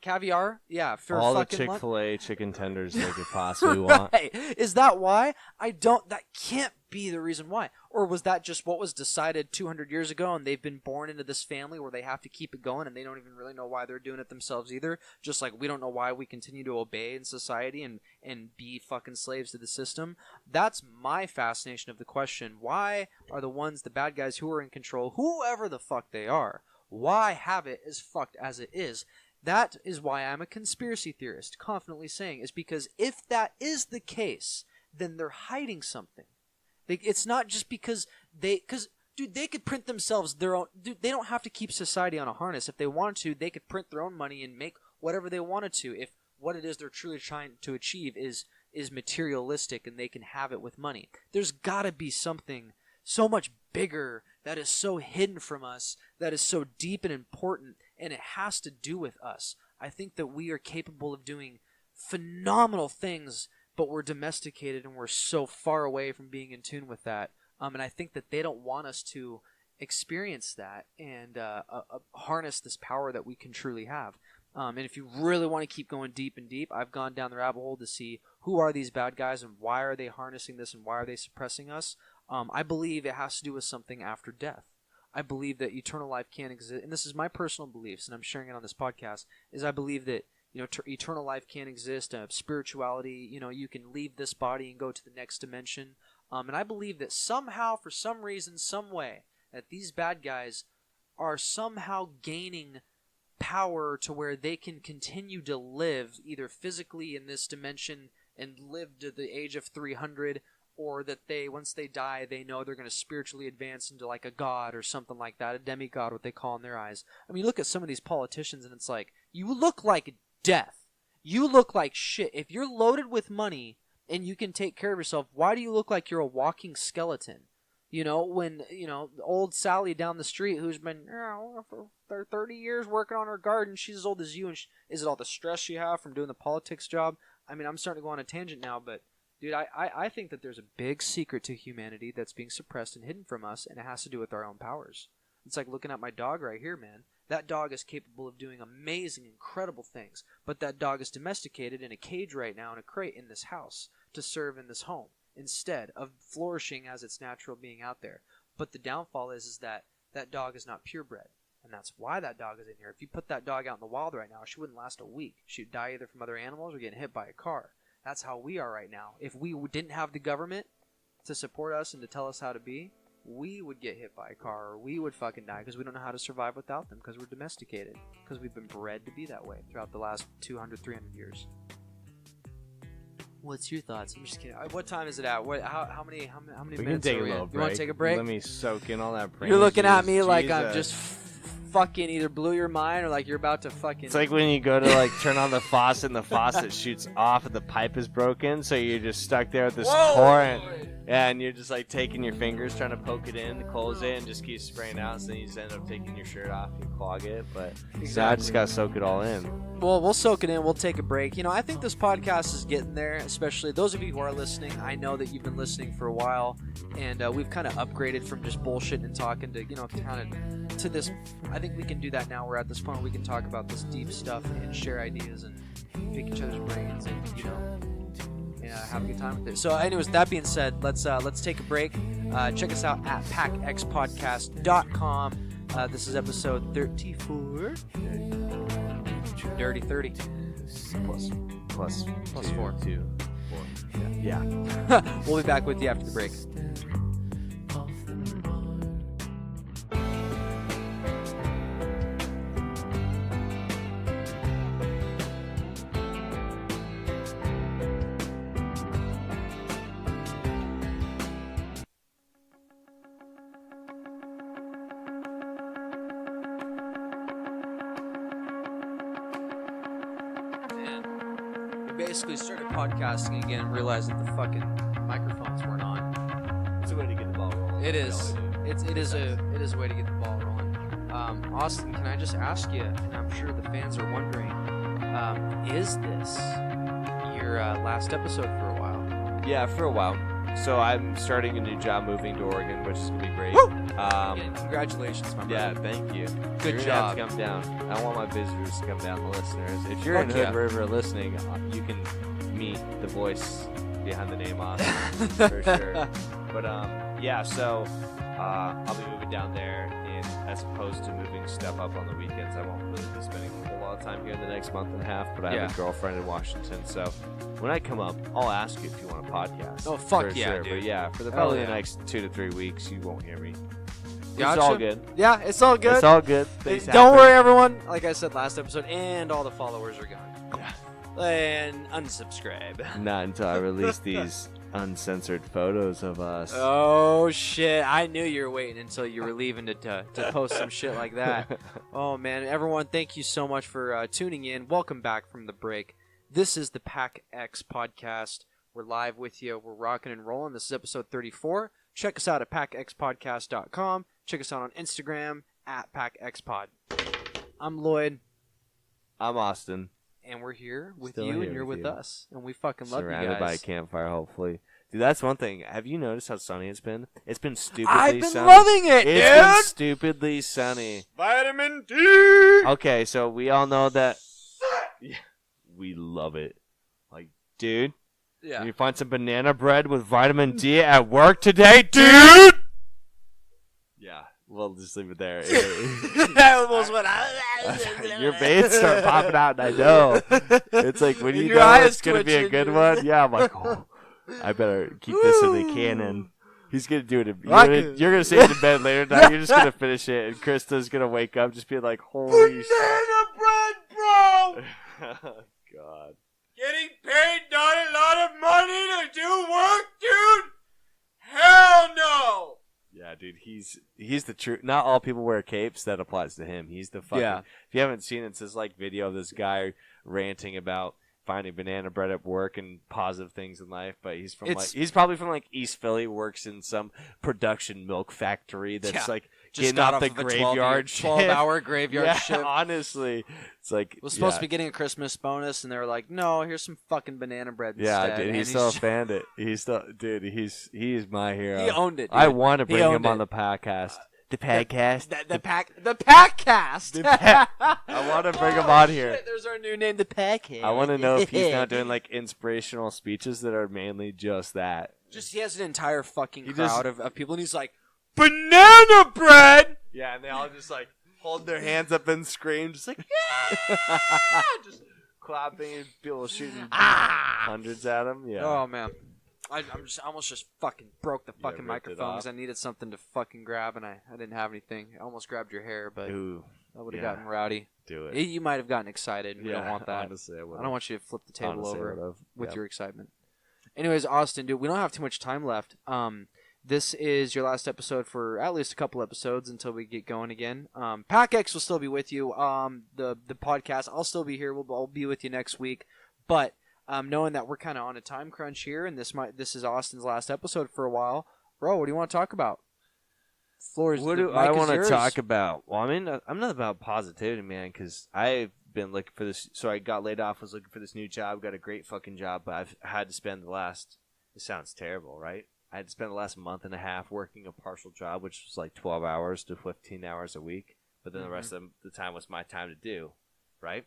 caviar, yeah, for all the fucking Chick-fil-A chicken tenders they could possibly want. Right. Is that why? That can't be the reason why. Or was that just what was decided 200 years ago, and they've been born into this family where they have to keep it going, and they don't even really know why they're doing it themselves either? Just like we don't know why we continue to obey in society and be fucking slaves to the system. That's my fascination of the question. Why are the bad guys who are in control, whoever the fuck they are, why have it as fucked as it is? That is why I'm a conspiracy theorist, confidently saying, is because if that is the case, then they're hiding something. It's not just because dude, they could print themselves their own. Dude, they don't have to keep society on a harness. If they wanted to, they could print their own money and make whatever they wanted to. If what it is they're truly trying to achieve is materialistic and they can have it with money, there's got to be something so much bigger that is so hidden from us, that is so deep and important, and it has to do with us. I think that we are capable of doing phenomenal things, but we're domesticated and we're so far away from being in tune with that. And I think that they don't want us to experience that and harness this power that we can truly have. And if you really want to keep going deep and deep, I've gone down the rabbit hole to see who are these bad guys and why are they harnessing this and why are they suppressing us. I believe it has to do with something after death. I believe that eternal life can't exist, and this is my personal beliefs, and I'm sharing it on this podcast, is I believe that eternal life can't exist. Spirituality, you can leave this body and go to the next dimension. And I believe that somehow, for some reason, some way, that these bad guys are somehow gaining power to where they can continue to live either physically in this dimension and live to the age of 300, or that once they die, they know they're going to spiritually advance into like a god or something like that, a demigod, what they call in their eyes. I mean, you look at some of these politicians and it's like, you look like death. You look like shit. If you're loaded with money and you can take care of yourself, why do you look like you're a walking skeleton? When old Sally down the street who's been for 30 years working on her garden, she's as old as you, and is it all the stress you have from doing the politics job? I mean, I'm starting to go on a tangent now, but dude, I think that there's a big secret to humanity that's being suppressed and hidden from us, and it has to do with our own powers. It's like looking at my dog right here, man. That dog is capable of doing amazing, incredible things, but that dog is domesticated in a cage right now in a crate in this house to serve in this home instead of flourishing as its natural being out there. But the downfall is that that dog is not purebred, and that's why that dog is in here. If you put that dog out in the wild right now, she wouldn't last a week. She'd die either from other animals or getting hit by a car. That's how we are right now. If we didn't have the government to support us and to tell us how to be, we would get hit by a car or we would fucking die because we don't know how to survive without them because we're domesticated, because we've been bred to be that way throughout the last 200, 300 years. What's your thoughts? I'm just kidding. What time is it at? How many We minutes can take are a we little in? break. You want to take a break? Let me soak in all that praise. You're looking at me juice. like I'm Jesus. just fucking either blew your mind or like you're about to fucking... It's like when you go to like turn on the faucet and the faucet shoots off and the pipe is broken, so you're just stuck there with this torrent. Yeah, and you're just like taking your fingers trying to poke it in, close it, and just keep spraying out. So then you just end up taking your shirt off and clog it. But so I just gotta soak it all in. Well, we'll soak it in. We'll take a break. You know, I think this podcast is getting there, especially those of you who are listening. I know that you've been listening for a while, and we've kind of upgraded from just bullshitting and talking to, you know, kind of to this. I think we can do that now. We're at this point where we can talk about this deep stuff and share ideas and pick each other's brains and, you know, have a good time with it. So anyways, that being said, let's take a break. Check us out at pacxpodcast.com. This is episode 34. Dirty 30. Plus 4. 2, 4. Yeah. We'll be back with you after the break. Basically started podcasting again and realized that the fucking microphones weren't on. It's a way to get the ball rolling. It is. It is a way to get the ball rolling. Austin, can I just ask you, and I'm sure the fans are wondering, is this your last episode for a while? Yeah, for a while. So I'm starting a new job moving to Oregon, which is going to be great. Again, congratulations, my Yeah, brother. thank you. Good You're job. gonna have to come down. I want my visitors to come down, the listeners. If you're Fuck in Hood yeah. River listening, you can meet the voice behind the name Austin for sure. But yeah, so I'll be moving down there, and as opposed to moving stuff up on the weekends, I won't really be spending a whole lot of time here in the next month and a half. But I have a girlfriend in Washington, so when I come up, I'll ask you if you want a podcast. Oh, fuck for yeah, sure. dude. But yeah, for probably the next 2 to 3 weeks, you won't hear me. Gotcha. It's all good. Yeah, it's all good. It's all good. Things Don't happen. worry, everyone. Like I said last episode, and all the followers are gone. Yeah. And unsubscribe. Not until I release these uncensored photos of us. Oh shit! I knew you were waiting until you were leaving to post some shit like that. Oh man, everyone, thank you so much for tuning in. Welcome back from the break. This is the Pac X Podcast. We're live with you. We're rocking and rolling. This is episode 34. Check us out at pacxpodcast.com. Check us out on Instagram at PacXPod. I'm Lloyd, I'm Austin. and we're here with Still you, here and you're with with you. us, and we fucking love you Surrounded by a guys. campfire, hopefully. Dude, that's one thing. Have you noticed how sunny it's been? It's been stupidly I've been sunny. loving it, It's been dude. stupidly sunny. Vitamin D. Okay, so we all know that we love it. Like, dude, Yeah. you find some banana bread with vitamin D at work today, dude? Yeah, we'll just leave it there. That was what I. Your veins start popping out, and I know. It's like when you Your know eyes it's going to be a twitching, good dude. one. Yeah, I'm like, oh, I better keep this in the canon. He's going to do it. You're going to say it in bed later tonight. You're just going to finish it, and Krista's going to wake up just being like, holy shit. Banana bread, bro. God. Getting paid not a lot of money to do work, dude? Hell no! Yeah, dude, he's the true. Not all people wear capes. That applies to him. He's the fucking. Yeah. If you haven't seen it, it's this like video of this guy ranting about finding banana bread at work and positive things in life. But he's from he's probably from like East Philly. Works in some production milk factory that's like Just getting got off off the of a graveyard 12-hour graveyard yeah, shift. honestly, it's like Was supposed to be getting a Christmas bonus, and they were like, "No, here's some fucking banana bread Yeah, instead." dude, And he's still a bandit. He's still, dude. He's my hero. He owned it. Dude. I want to bring him owned on it. the podcast The podcast. The Pac Cast. I want to bring him on here. Shit, there's our new name, the Pac Cast. I want to know if he's now doing like inspirational speeches that are mainly just that. Just he has an entire fucking He crowd just- of people, and he's like, banana bread. Yeah, and they all just like hold their hands up and scream, just like yeah, just clapping and people shooting hundreds at him. Yeah. Oh man, I almost just fucking broke the fucking ripped it microphone because off. I needed something to fucking grab, and I didn't have anything. I almost grabbed your hair, but Ooh, that would have yeah. gotten rowdy. do it. You might have gotten excited. And we don't want that. Honestly, I I don't want you to flip the table Honestly, I over would've. with Yep. your excitement. Anyways, Austin, dude, we don't have too much time left. This is your last episode for at least a couple episodes until we get going again. Pac X will still be with you. The podcast, I'll still be here. I'll be with you next week. But knowing that we're kind of on a time crunch here, and this is Austin's last episode for a while, bro, what do you want to talk about? What do I want to talk about? Well, I mean, I'm not about positivity, man, because I've been looking for this. So I got laid off, was looking for this new job, got a great fucking job, but I've had to spend the last, it sounds terrible, right? I had to spend the last month and a half working a partial job, which was like 12 hours to 15 hours a week. But then the rest of the time was my time to do, right?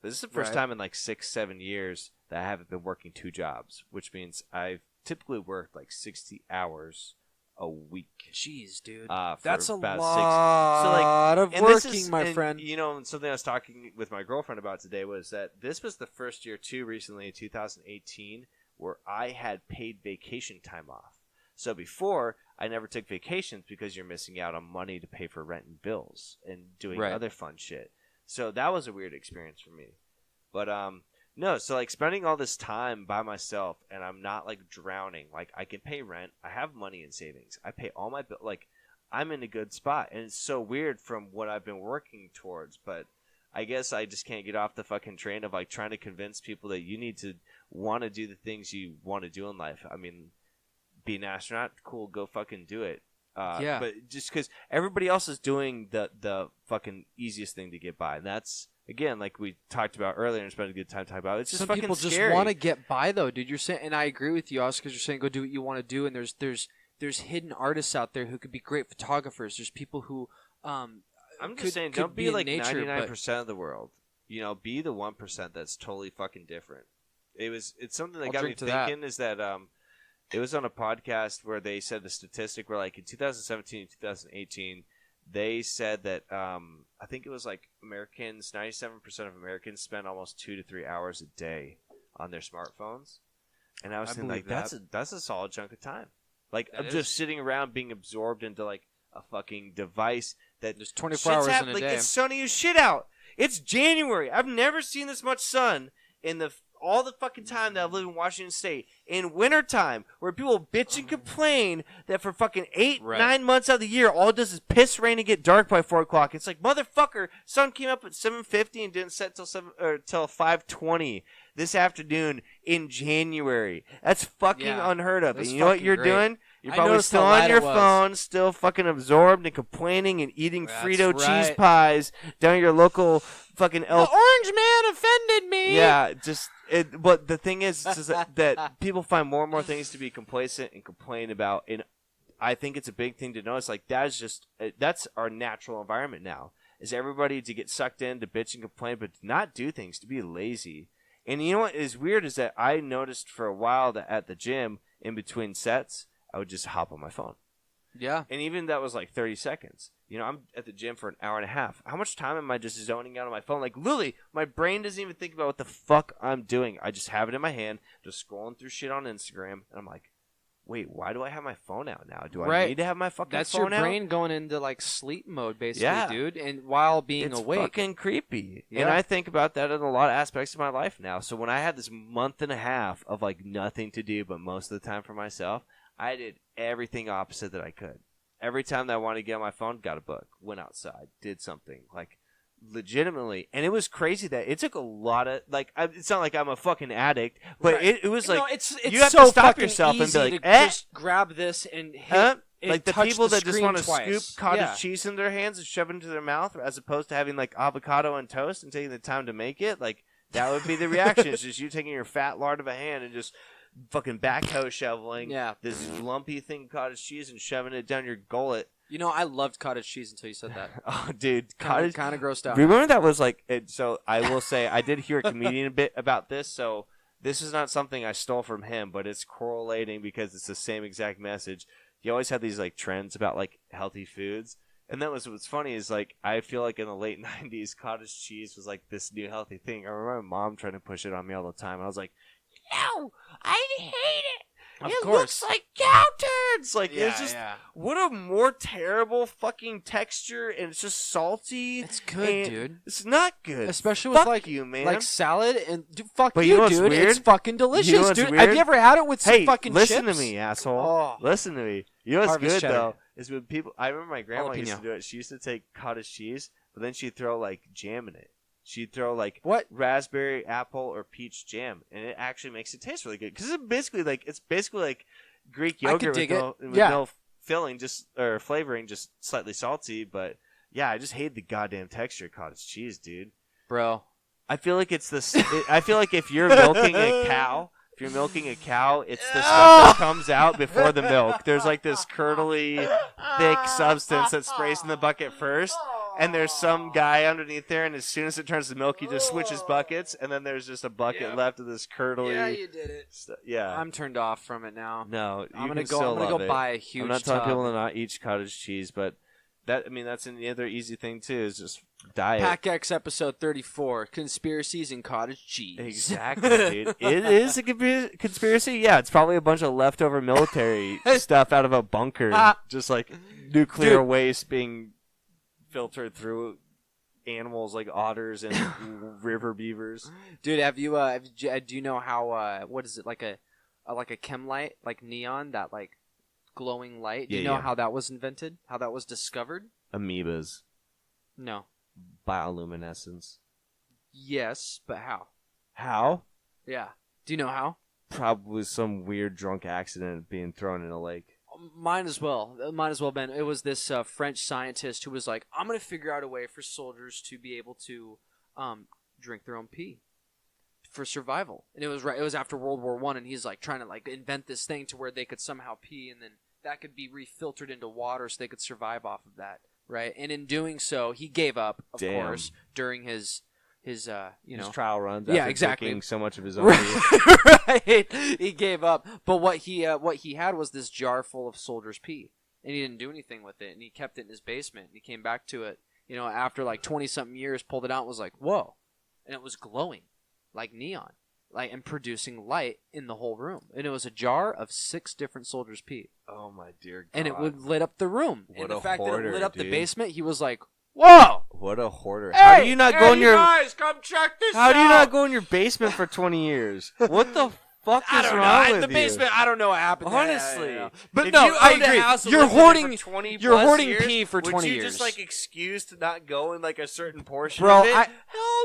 But this is the first time in like 6-7 years that I haven't been working 2 jobs, which means I've typically worked like 60 hours a week. Jeez, dude. That's a about lot of and this working, is- my and, friend. You know, something I was talking with my girlfriend about today was that this was the first year, too, recently in 2018, where I had paid vacation time off. So before, I never took vacations because you're missing out on money to pay for rent and bills and doing other fun shit. So that was a weird experience for me. But, no, so like spending all this time by myself and I'm not like drowning. Like I can pay rent. I have money in savings. I pay all my bills. Like I'm in a good spot. And it's so weird from what I've been working towards. But I guess I just can't get off the fucking train of like trying to convince people that you need to want to do the things you want to do in life. I mean, be an astronaut, cool, go fucking do it. Yeah. But just because everybody else is doing the fucking easiest thing to get by. And that's, again, like we talked about earlier and spent a good time talking about, it's just Some fucking people scary. just want to get by, though, dude. You're saying, and I agree with you, Oscar, because you're saying go do what you want to do, and there's hidden artists out there who could be great photographers. There's people who I'm just saying, don't be in like nature, 99% of the world. You know, be the 1% that's totally fucking different. It's something that I'll got me drink to that. thinking is that it was on a podcast where they said the statistic where like in 2017 and 2018 they said that I think it was like Americans, 97% of Americans spend almost 2 to 3 hours a day on their smartphones, and I was thinking like believe that's a solid chunk of time. Like That I'm is. just sitting around being absorbed into like a fucking device that There's 24 shit's hours in happening. a day. It's sunny as shit out. It's January. I've never seen this much sun in all the fucking time that I've lived in Washington State. In wintertime, where people bitch and complain that for fucking 8-9 months out of the year, all it does is piss, rain, and get dark by 4 o'clock. It's like, motherfucker, sun came up at 7:50 and didn't set till 5:20 this afternoon in January. That's fucking unheard of. And That's you know what fucking you're great. doing? You're I probably noticed still how on light your it was. phone, still fucking absorbed and complaining and eating That's Frito cheese right. pies down at your local fucking The elf. orange man offended me. Yeah, but the thing is that people find more and more things to be complacent and complain about, and I think it's a big thing to notice. Like that's our natural environment now. Is everybody to get sucked in to bitch and complain, but to not do things, to be lazy. And you know what is weird is that I noticed for a while that at the gym in between sets, I would just hop on my phone. Yeah. And even that was like 30 seconds. You know, I'm at the gym for an hour and a half. How much time am I just zoning out on my phone? Like, literally, my brain doesn't even think about what the fuck I'm doing. I just have it in my hand, just scrolling through shit on Instagram, and I'm like, wait, why do I have my phone out now? Do I need to have my fucking That's phone your out? brain going into like sleep mode, basically, Yeah. dude, and while being It's awake. fucking creepy. Yeah. And I think about that in a lot of aspects of my life now. So when I had this month and a half of like nothing to do but most of the time for myself, I did everything opposite that I could. Every time that I wanted to get on my phone, got a book, went outside, did something, like legitimately. And it was crazy that it took a lot of, like, it's not like I'm a fucking addict, but Right. it was like, No, it's you have so to stop fucking yourself and be easy like, to eh, just grab this and hit. like the touch people the that just screen want to twice. scoop cottage Yeah. cheese in their hands and shove it into their mouth, as opposed to having like avocado and toast and taking the time to make it. Like that would be the reaction. It's just you taking your fat lard of a hand and just fucking backhoe shoveling Yeah. this lumpy thing of cottage cheese and shoving it down your gullet. You know, I loved cottage cheese until you said that. Oh, dude, Kind of grossed out. Remember that was like. So I will say I did hear a comedian a bit about this. So this is not something I stole from him, but it's correlating because it's the same exact message. He always had these like trends about like healthy foods, and that was what's funny is like I feel like in the late '90s, cottage cheese was like this new healthy thing. I remember my mom trying to push it on me all the time. I was like, no, I hate it. It looks like cow turds. Like it's just what a more terrible fucking texture, and it's just salty. It's good, dude. It's not good, especially with like you, man. Like salad and fuck but you, know dude. Weird? It's fucking delicious, you know dude. Weird? Have you ever had it with some fucking listen chips? to me, asshole. Oh. Listen to me. You know what's Harvest good cheddar. though is when people. I remember my grandma Jalapeno. used to do it. She used to take cottage cheese, but then she'd throw like jam in it. She'd throw like raspberry, apple, or peach jam, and it actually makes it taste really good because it's basically like Greek yogurt with no filling, or flavoring, just slightly salty. But yeah, I just hate the goddamn texture of cottage cheese, dude. Bro, I feel like it's this. I feel like if you're milking a cow. If you're milking a cow, it's the stuff that comes out before the milk. There's like this curdly, thick substance that sprays in the bucket first, and there's some guy underneath there, and as soon as it turns to milk, he just switches buckets, and then there's just a bucket left of this curdly. Yeah, you did it. Yeah, I'm turned off from it now. No, I'm gonna go buy a huge. I'm not telling people to not eat cottage cheese, but that's another easy thing too. Is just diet. Pac X episode 34: Conspiracies in cottage cheese. Exactly, dude. It is a conspiracy. Yeah, it's probably a bunch of leftover military stuff out of a bunker, just like nuclear waste being filtered through animals like otters and river beavers. Dude, do you know how? What is it like a chem light, like neon, that like glowing light? Do you know how that was invented? How that was discovered? Amoebas. No. Bioluminescence. Yes, but how? How? Yeah. Do you know how? Probably some weird drunk accident being thrown in a lake. Might as well, Ben. It was this French scientist who was like, I'm going to figure out a way for soldiers to be able to drink their own pee for survival. And it was after World War I, and he's like trying to like invent this thing to where they could somehow pee, and then that could be refiltered into water so they could survive off of that, right? And in doing so, he gave up, of course, during his trial runs. Yeah, after exactly. Drinking so much of his own pee. Right. He gave up. But what he had was this jar full of soldiers' pee, and he didn't do anything with it, and he kept it in his basement. And he came back to it, after like 20-something years, pulled it out, and was like, whoa, and it was glowing like neon, like, and producing light in the whole room. And it was a jar of 6 different soldiers' pee. Oh my dear God! And it would lit up the room. What and the a fact hoarder, that it lit up dude. the basement, he was like, whoa! What a hoarder! Hey, how do you not go in your? Guys, come check this How out. do you not go in your basement for 20 years? What the fuck is wrong with the you? basement, I don't know what happened. Honestly, but if no, you I owned a agree. house and You're lived in it hoarding. for 20 You're plus hoarding years, pee for 20 would you years. just like excuse to not go in like a certain portion Bro, of it? Hell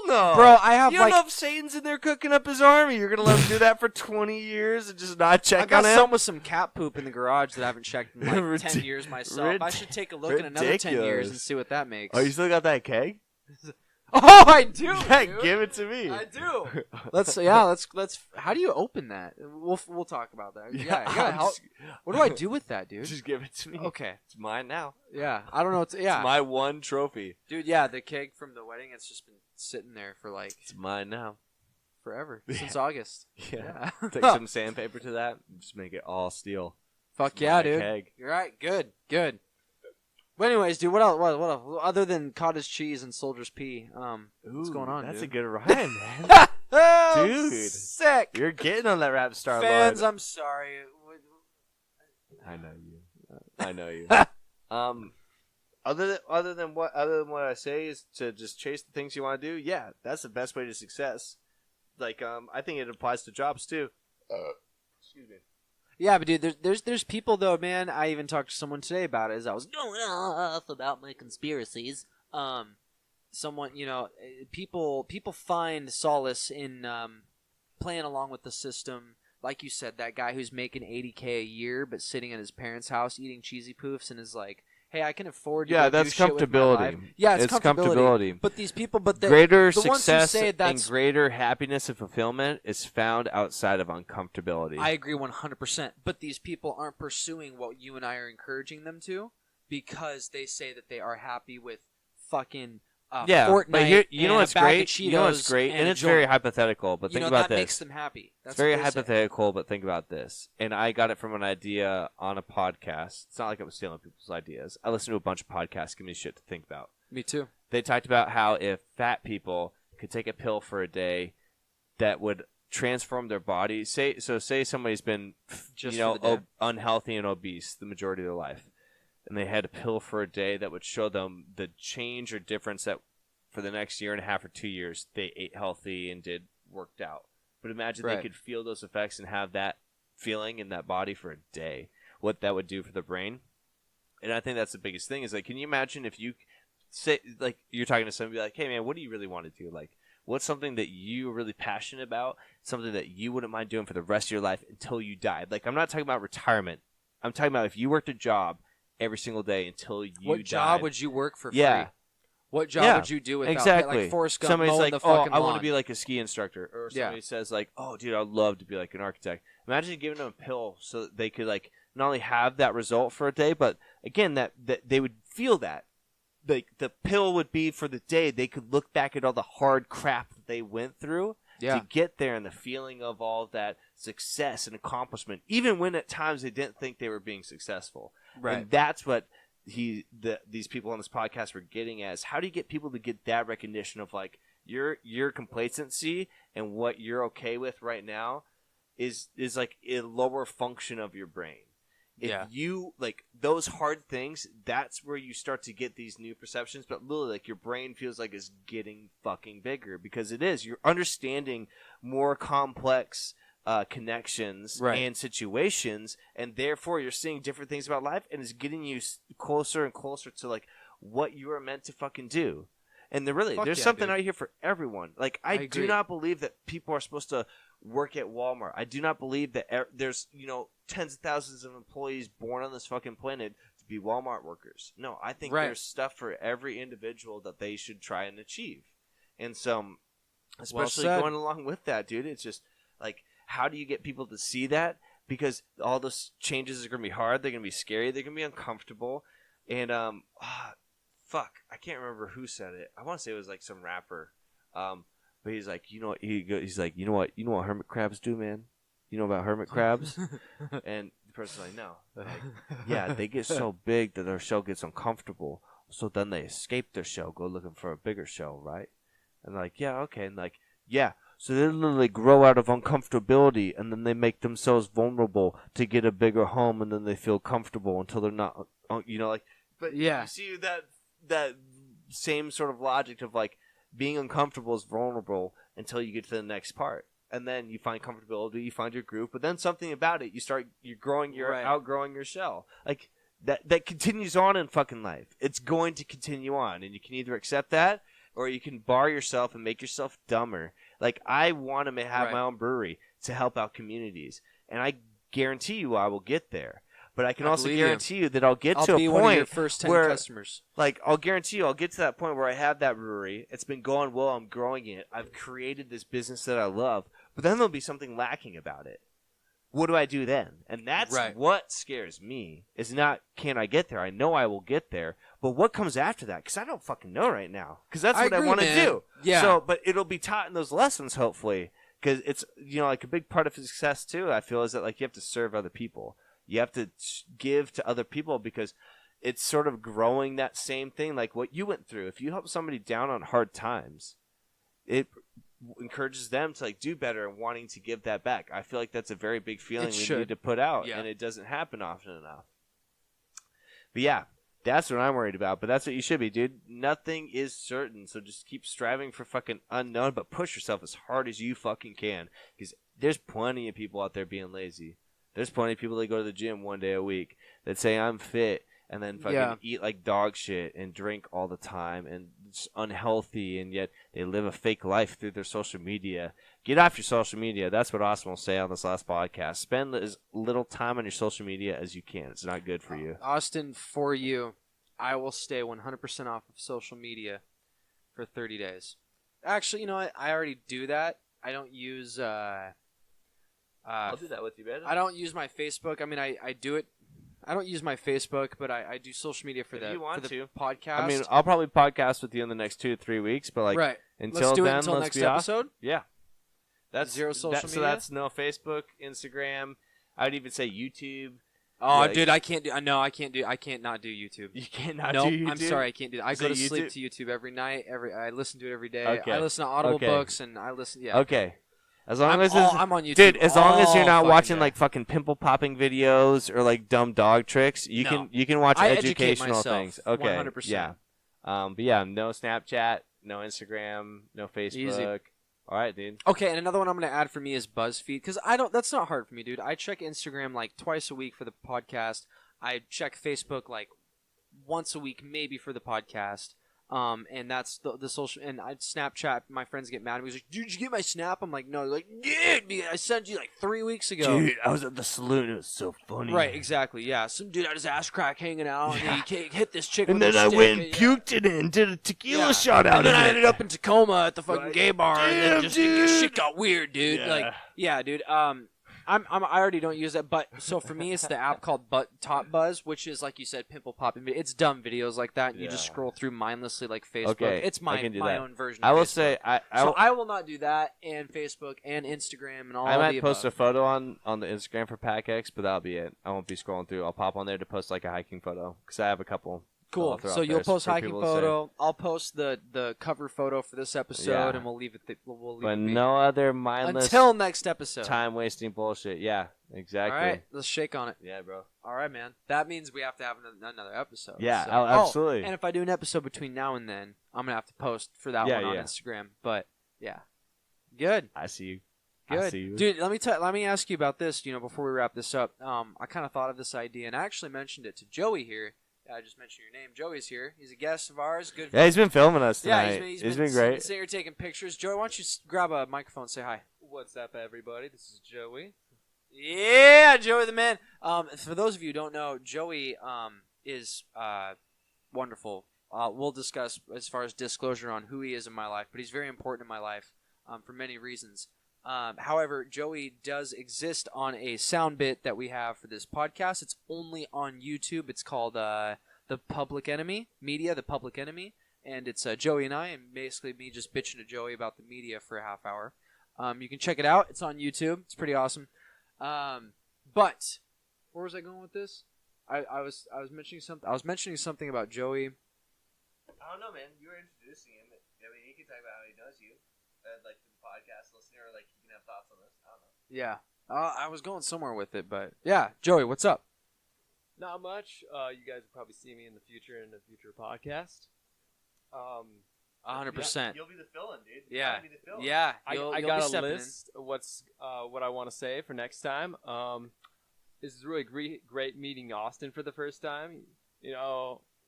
no. Bro, I have you don't know if Satan's in there cooking up his army. You're gonna let him do that for 20 years and just not check I on got him? some with some cat poop in the garage that I haven't checked in like 10 years myself. I should take a look in another 10 years and see what that makes. Oh, you still got that keg? Oh, I do. Yeah, give it to me. I do. Let's. How do you open that? We'll talk about that. Yeah, you gotta help. What do I do with that, dude? Just give it to me. Okay, it's mine now. Yeah, I don't know. It's my one trophy, dude. Yeah, the keg from the wedding. It's just been sitting there for like. It's mine now. Forever since August. Yeah. Take some sandpaper to that. And just make it all steel. Fuck it's yeah, dude. Keg. You're right. Good. But anyways, dude, what else? What else? Other than cottage cheese and soldier's pee, what's going on, That's dude? a good rhyme, man. Oh, dude, sick. You're getting on that rap star, Fans, Lloyd. I'm sorry. I know you. Other than what I say is to just chase the things you want to do. Yeah, that's the best way to success. Like, I think it applies to jobs too. Excuse me. Yeah, but dude, there's people though, man. I even talked to someone today about it as I was going off about my conspiracies. Someone, people find solace in playing along with the system. Like you said, that guy who's making $80K a year but sitting at his parents' house eating cheesy poofs and is like, "Hey, I can afford to go that's do shit with my life." comfortability. Yeah, it's comfortability. But these people, greater the ones who success say and greater happiness and fulfillment is found outside of uncomfortability. I agree 100%. But these people aren't pursuing what you and I are encouraging them to. because they say that they are happy with fucking But you know what's great? You know what's great? And it's very hypothetical, but think about that this. makes them happy. That's it's very hypothetical, but think about this. And I got it from an idea on a podcast. It's not like I was stealing people's ideas. I listened to a bunch of podcasts, give me shit to think about. Me too. They talked about how if fat people could take a pill for a day that would transform their body. Say somebody's been unhealthy and obese the majority of their life, and they had a pill for a day that would show them the change or difference that for the next year and a half or 2 years they ate healthy and worked out. But imagine they could feel those effects and have that feeling in that body for a day. What that would do for the brain. And I think that's the biggest thing is like, can you imagine if you say, like, you're talking to somebody like, hey man, what do you really want to do? Like, what's something that you're really passionate about? Something that you wouldn't mind doing for the rest of your life until you died. Like, I'm not talking about retirement. I'm talking about if you worked a job every single day until you died. What job would you work for free? What job would you do without exactly. like Forrest Gump Somebody's mowing like, the fucking I lawn? want to be like a ski instructor. Or somebody says like, oh, dude, I'd love to be like an architect. Imagine giving them a pill so that they could like not only have that result for a day, but again, that they would feel that. Like the pill would be for the day. They could look back at all the hard crap that they went through to get there and the feeling of all of that success and accomplishment, even when at times they didn't think they were being successful. Right. And that's what these people on this podcast were getting at is how do you get people to get that recognition of like your complacency and what you're okay with right now is like a lower function of your brain. If you like those hard things, that's where you start to get these new perceptions. But literally, like your brain feels like it's getting fucking bigger because it is. You're understanding more complex connections and situations, and therefore you're seeing different things about life, and it's getting you closer and closer to like what you are meant to fucking do. And there's something out here for everyone. Like I do not believe that people are supposed to work at Walmart. I do not believe that there's tens of thousands of employees born on this fucking planet to be Walmart workers. No, I think there's stuff for every individual that they should try and achieve. And so, especially going along with that, dude, it's just like, how do you get people to see that? Because all those changes are going to be hard. They're going to be scary. They're going to be uncomfortable. And, fuck, I can't remember who said it. I want to say it was like some rapper. But he's like, he's like, you know what hermit crabs do, man? You know about hermit crabs? And the person's like, no. Like, yeah, they get so big that their shell gets uncomfortable. So then they escape their shell, go looking for a bigger shell, right? And like, yeah, okay. And like, yeah. So they literally grow out of uncomfortability, and then they make themselves vulnerable to get a bigger home, and then they feel comfortable until they're not, like. But you see that same sort of logic of like being uncomfortable is vulnerable until you get to the next part. And then you find comfortability, you find your group, but then something about it, you're outgrowing your shell. Like that continues on in fucking life. It's going to continue on, and you can either accept that or you can bar yourself and make yourself dumber. Like I want to have my own brewery to help out communities, and I guarantee you I will get there. But I can also guarantee you that I'll get to a point one of your first 10 customers. Like, I'll guarantee you I'll get to that point where I have that brewery. It's been going well. I'm growing it. I've created this business that I love. But then there'll be something lacking about it. What do I do then? And that's what scares me. Is not, can I get there? I know I will get there. But what comes after that? Because I don't fucking know right now. Because that's what I want to do. Yeah. So, but it'll be taught in those lessons, hopefully. Because it's, like a big part of success, too, I feel, is that, like, you have to serve other people. You have to give to other people because it's sort of growing that same thing like what you went through. If you help somebody down on hard times, it encourages them to like do better and wanting to give that back. I feel like that's a very big feeling we need to put out, and it doesn't happen often enough. But yeah, that's what I'm worried about. But that's what you should be, dude. Nothing is certain, so just keep striving for fucking unknown, but push yourself as hard as you fucking can because there's plenty of people out there being lazy. There's plenty of people that go to the gym one day a week that say I'm fit and then fucking eat like dog shit and drink all the time and it's unhealthy, and yet they live a fake life through their social media. Get off your social media. That's what Austin will say on this last podcast. Spend as little time on your social media as you can. It's not good for you. Austin, for you, I will stay 100% off of social media for 30 days. Actually, you know what? I already do that. I don't use... I'll do that with you, man. I don't use my Facebook. I mean, I do it. I don't use my Facebook, but I do social media for If the you want for the to. podcast. I mean, I'll probably podcast with you in the next 2 to 3 weeks, but like right. until Let's do then, it until let's next be off. episode. Yeah, that's Zero social So media? that's no Facebook, Instagram. I would even say YouTube. Oh, Like- dude, I can't do. No, I can't not do YouTube. You cannot Nope, do YouTube. I'm sorry, I can't do that. I Is go it to sleep to YouTube every night. I listen to it every day. Okay. I listen to Audible Okay. books, and I listen. Yeah. Okay, as long as I'm on YouTube. dude, as long as you're not all watching fucking like fucking pimple popping videos or like dumb dog tricks, you No. can watch I educate educational myself, things. Okay, 100%. yeah, but yeah, no Snapchat, no Instagram, no Facebook. Easy. All right, dude. Okay, and another one I'm going to add for me is BuzzFeed, because that's not hard for me, dude. I check Instagram like twice a week for the podcast. I check Facebook like once a week, maybe for the podcast. And that's the social. And I Snapchat. My friends get mad at me. He's like, "Dude, did you get my Snap?" I'm like, "No." They're like, "Dude, I sent you like 3 weeks ago." Dude, I was at the saloon. It was so funny. Right, exactly. Yeah, some dude had his ass crack hanging out, and he hit this chick. And with then a I stick, went and yeah. puked it in, did a tequila Yeah. shot out And then of I it. ended up in Tacoma at the fucking Right. gay bar, and then Damn, just dude. shit got weird, dude. Yeah. Like, yeah, dude. I already don't use it, but so for me, it's the app called Top Buzz, which is like you said, pimple popping. It's dumb videos like that. And You just Yeah. scroll through mindlessly like Facebook. Okay, It's I my can do my that. own version. I of will Facebook. say, So I will not do that, and Facebook and Instagram and all. I might the post a above. photo on the Instagram for Pac X, but that'll be it. I won't be scrolling through. I'll pop on there to post like a hiking photo because I have a couple. Cool. I'll throw So out you'll there post for hiking people to say. photo. I'll post the cover photo for this episode, Yeah. and we'll leave it. We'll leave But it be. no other mindless Until next episode. time wasting bullshit. Yeah, exactly. All right, let's shake on it. Yeah, bro. All right, man. That means we have to have another episode. Yeah, so. absolutely. And if I do an episode between now and then, I'm gonna have to post for that one on Yeah. Instagram. But yeah, good, I see you. I good, see you. dude. Let me ask you about this. Before we wrap this up, I kind of thought of this idea, and I actually mentioned it to Joey here. I just mentioned your name. Joey's here. He's a guest of ours. Good. Yeah, he's been filming us tonight. Yeah, he's been great. Sitting here taking pictures. Joey, why don't you grab a microphone and say hi? What's up, everybody? This is Joey. Yeah, Joey the man. For those of you who don't know, Joey is wonderful. We'll discuss as far as disclosure on who he is in my life, but he's very important in my life for many reasons. However, Joey does exist on a sound bit that we have for this podcast. It's only on YouTube. It's called The Public Enemy Media, The Public Enemy, and it's Joey and I, and basically me just bitching to Joey about the media for a half hour. You can check it out. It's on YouTube. It's pretty awesome. But where was I going with this? I was mentioning something. I was mentioning something about Joey. I don't know, man. You were introducing him. I mean, he can talk about how he knows you, like to the podcast listener, like you can have thoughts on this. I don't know. Yeah. I was going somewhere with it, but yeah, Joey, what's up? Not much. You guys will probably see me in the future future podcast. 100%. You'll be the fill-in, dude. Yeah. You'll be the fill-in. Yeah. I You'll got be a stepping list of what I want to say for next time. This is really great meeting Austin for the first time.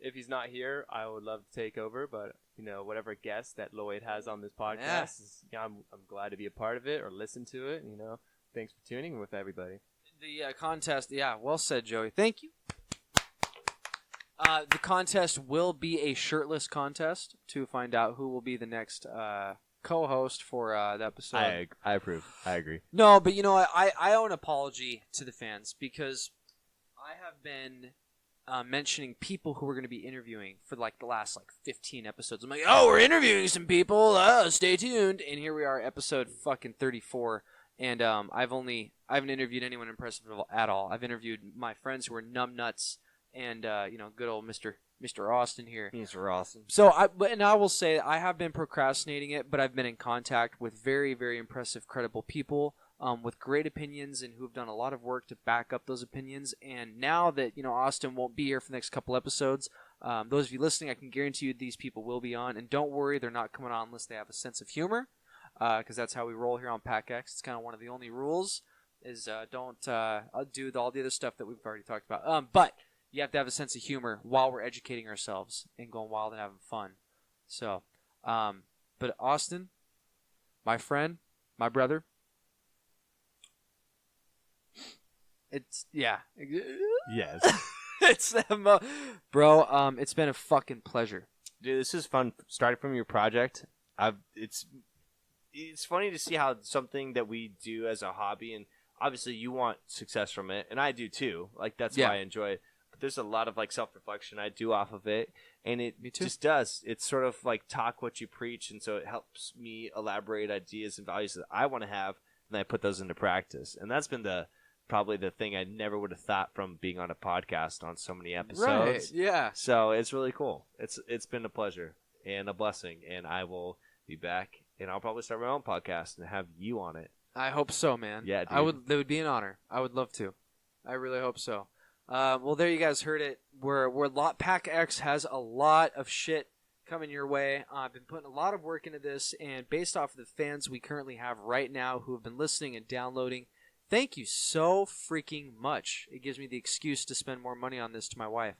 If he's not here, I would love to take over, but whatever guest that Lloyd has on this podcast, I'm glad to be a part of it or listen to it. Thanks for tuning in with everybody. The contest, yeah, well said, Joey. Thank you. The contest will be a shirtless contest to find out who will be the next co-host for the episode. I approve. I agree. No, but you know what? I owe an apology to the fans because I have been mentioning people who we're going to be interviewing for the last 15 episodes. I'm like, oh, we're interviewing some people. Stay tuned. And here we are, episode fucking 34. And I haven't interviewed anyone impressive at all. I've interviewed my friends who are numbnuts and good old Mr. Austin here. Mr. Austin. So I will say I have been procrastinating it, but I've been in contact with very, very impressive, credible people with great opinions and who have done a lot of work to back up those opinions. And now that Austin won't be here for the next couple episodes, those of you listening, I can guarantee you these people will be on. And don't worry, they're not coming on unless they have a sense of humor, because that's how we roll here on Pac X. It's kind of one of the only rules is don't do all the other stuff that we've already talked about. But you have to have a sense of humor while we're educating ourselves and going wild and having fun. So, but Austin, my friend, my brother, it's Yes. it's bro. It's been a fucking pleasure. Dude, this is fun. Starting from your project, it's funny to see how something that we do as a hobby, and obviously you want success from it, and I do too. That's Yeah. why I enjoy it. there's a lot of like self-reflection I do off of it, and it Me too. just does. It's sort of like talk what you preach, and so it helps me elaborate ideas and values that I want to have, and I put those into practice. And that's been probably the thing I never would have thought from being on a podcast on so many episodes. Right. Yeah. So it's really cool. It's been a pleasure and a blessing, and I will be back, and I'll probably start my own podcast and have you on it. I hope so, man. Yeah, dude. That would be an honor. I would love to. I really hope so. Well, there you guys heard it. Pac X has a lot of shit coming your way. I've been putting a lot of work into this, and based off of the fans we currently have right now who have been listening and downloading, thank you so freaking much. It gives me the excuse to spend more money on this to my wife.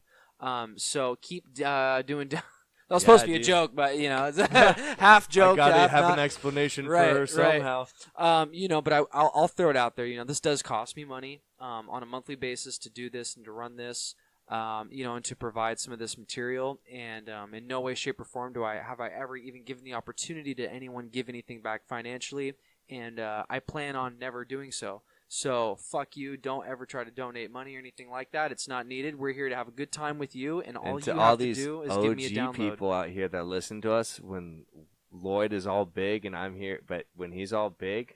So keep doing. That was supposed to be a joke, but it's a half joke. I gotta have not. an explanation Right, for her somehow. But I'll throw it out there. This does cost me money on a monthly basis to do this and to run this, and to provide some of this material. And in no way, shape, or form have I ever even given the opportunity to anyone give anything back financially. And I plan on never doing so. So fuck you. Don't ever try to donate money or anything like that. It's not needed. We're here to have a good time with you, and all you have to do is give me a download. People out here that listen to us when Lloyd is all big and I'm here, but when he's all big,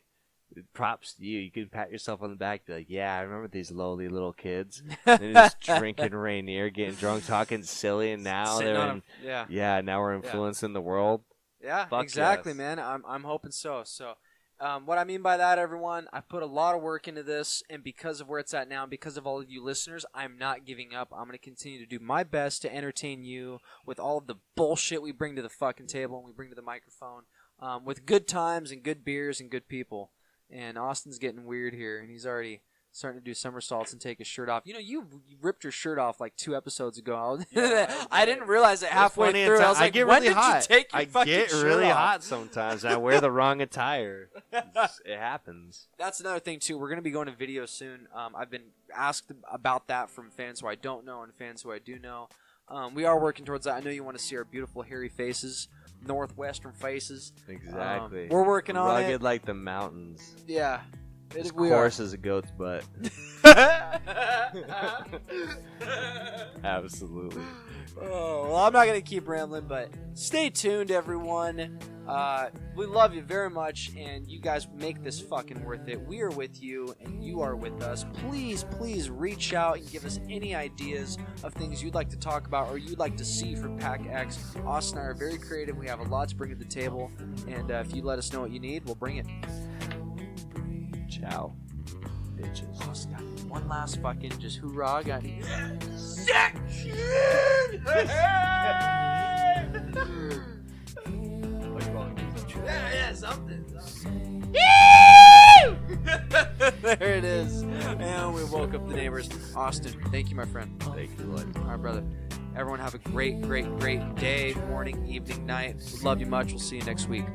props to you. You can pat yourself on the back, be like, "Yeah, I remember these lowly little kids. They're just drinking Rainier, getting drunk, talking silly, and now now we're influencing the world." Yeah, Fuck exactly, yes. man. I'm hoping so. So. What I mean by that, everyone, I put a lot of work into this, and because of where it's at now, and because of all of you listeners, I'm not giving up. I'm going to continue to do my best to entertain you with all of the bullshit we bring to the fucking table and we bring to the microphone, with good times and good beers and good people. And Austin's getting weird here, and he's already starting to do somersaults and take his shirt off. You ripped your shirt off like 2 episodes ago. I didn't realize it halfway through. I was like, when did you take your fucking shirt off? I get really hot sometimes. I wear the wrong attire. It happens. That's another thing, too. We're going to be going to video soon. I've been asked about that from fans who I don't know and fans who I do know. We are working towards that. I know you want to see our beautiful hairy faces, northwestern faces. Exactly. We're working on it. Rugged like the mountains. Yeah. As coarse as a goat's butt. Absolutely. Oh, well, I'm not going to keep rambling, but stay tuned, everyone. We love you very much, and you guys make this fucking worth it. We are with you, and you are with us. Please, please reach out and give us any ideas of things you'd like to talk about or you'd like to see from Pac X. Austin and I are very creative. We have a lot to bring to the table, and if you let us know what you need, we'll bring it. Ciao, bitches. Oh, Scott, one last fucking just hoorah. Got yeah, something. There it is. And we woke up the neighbors. Austin, thank you, my friend. Thank you, Lloyd. All right, brother. Everyone have a great, great, great day, morning, evening, night. We love you much. We'll see you next week.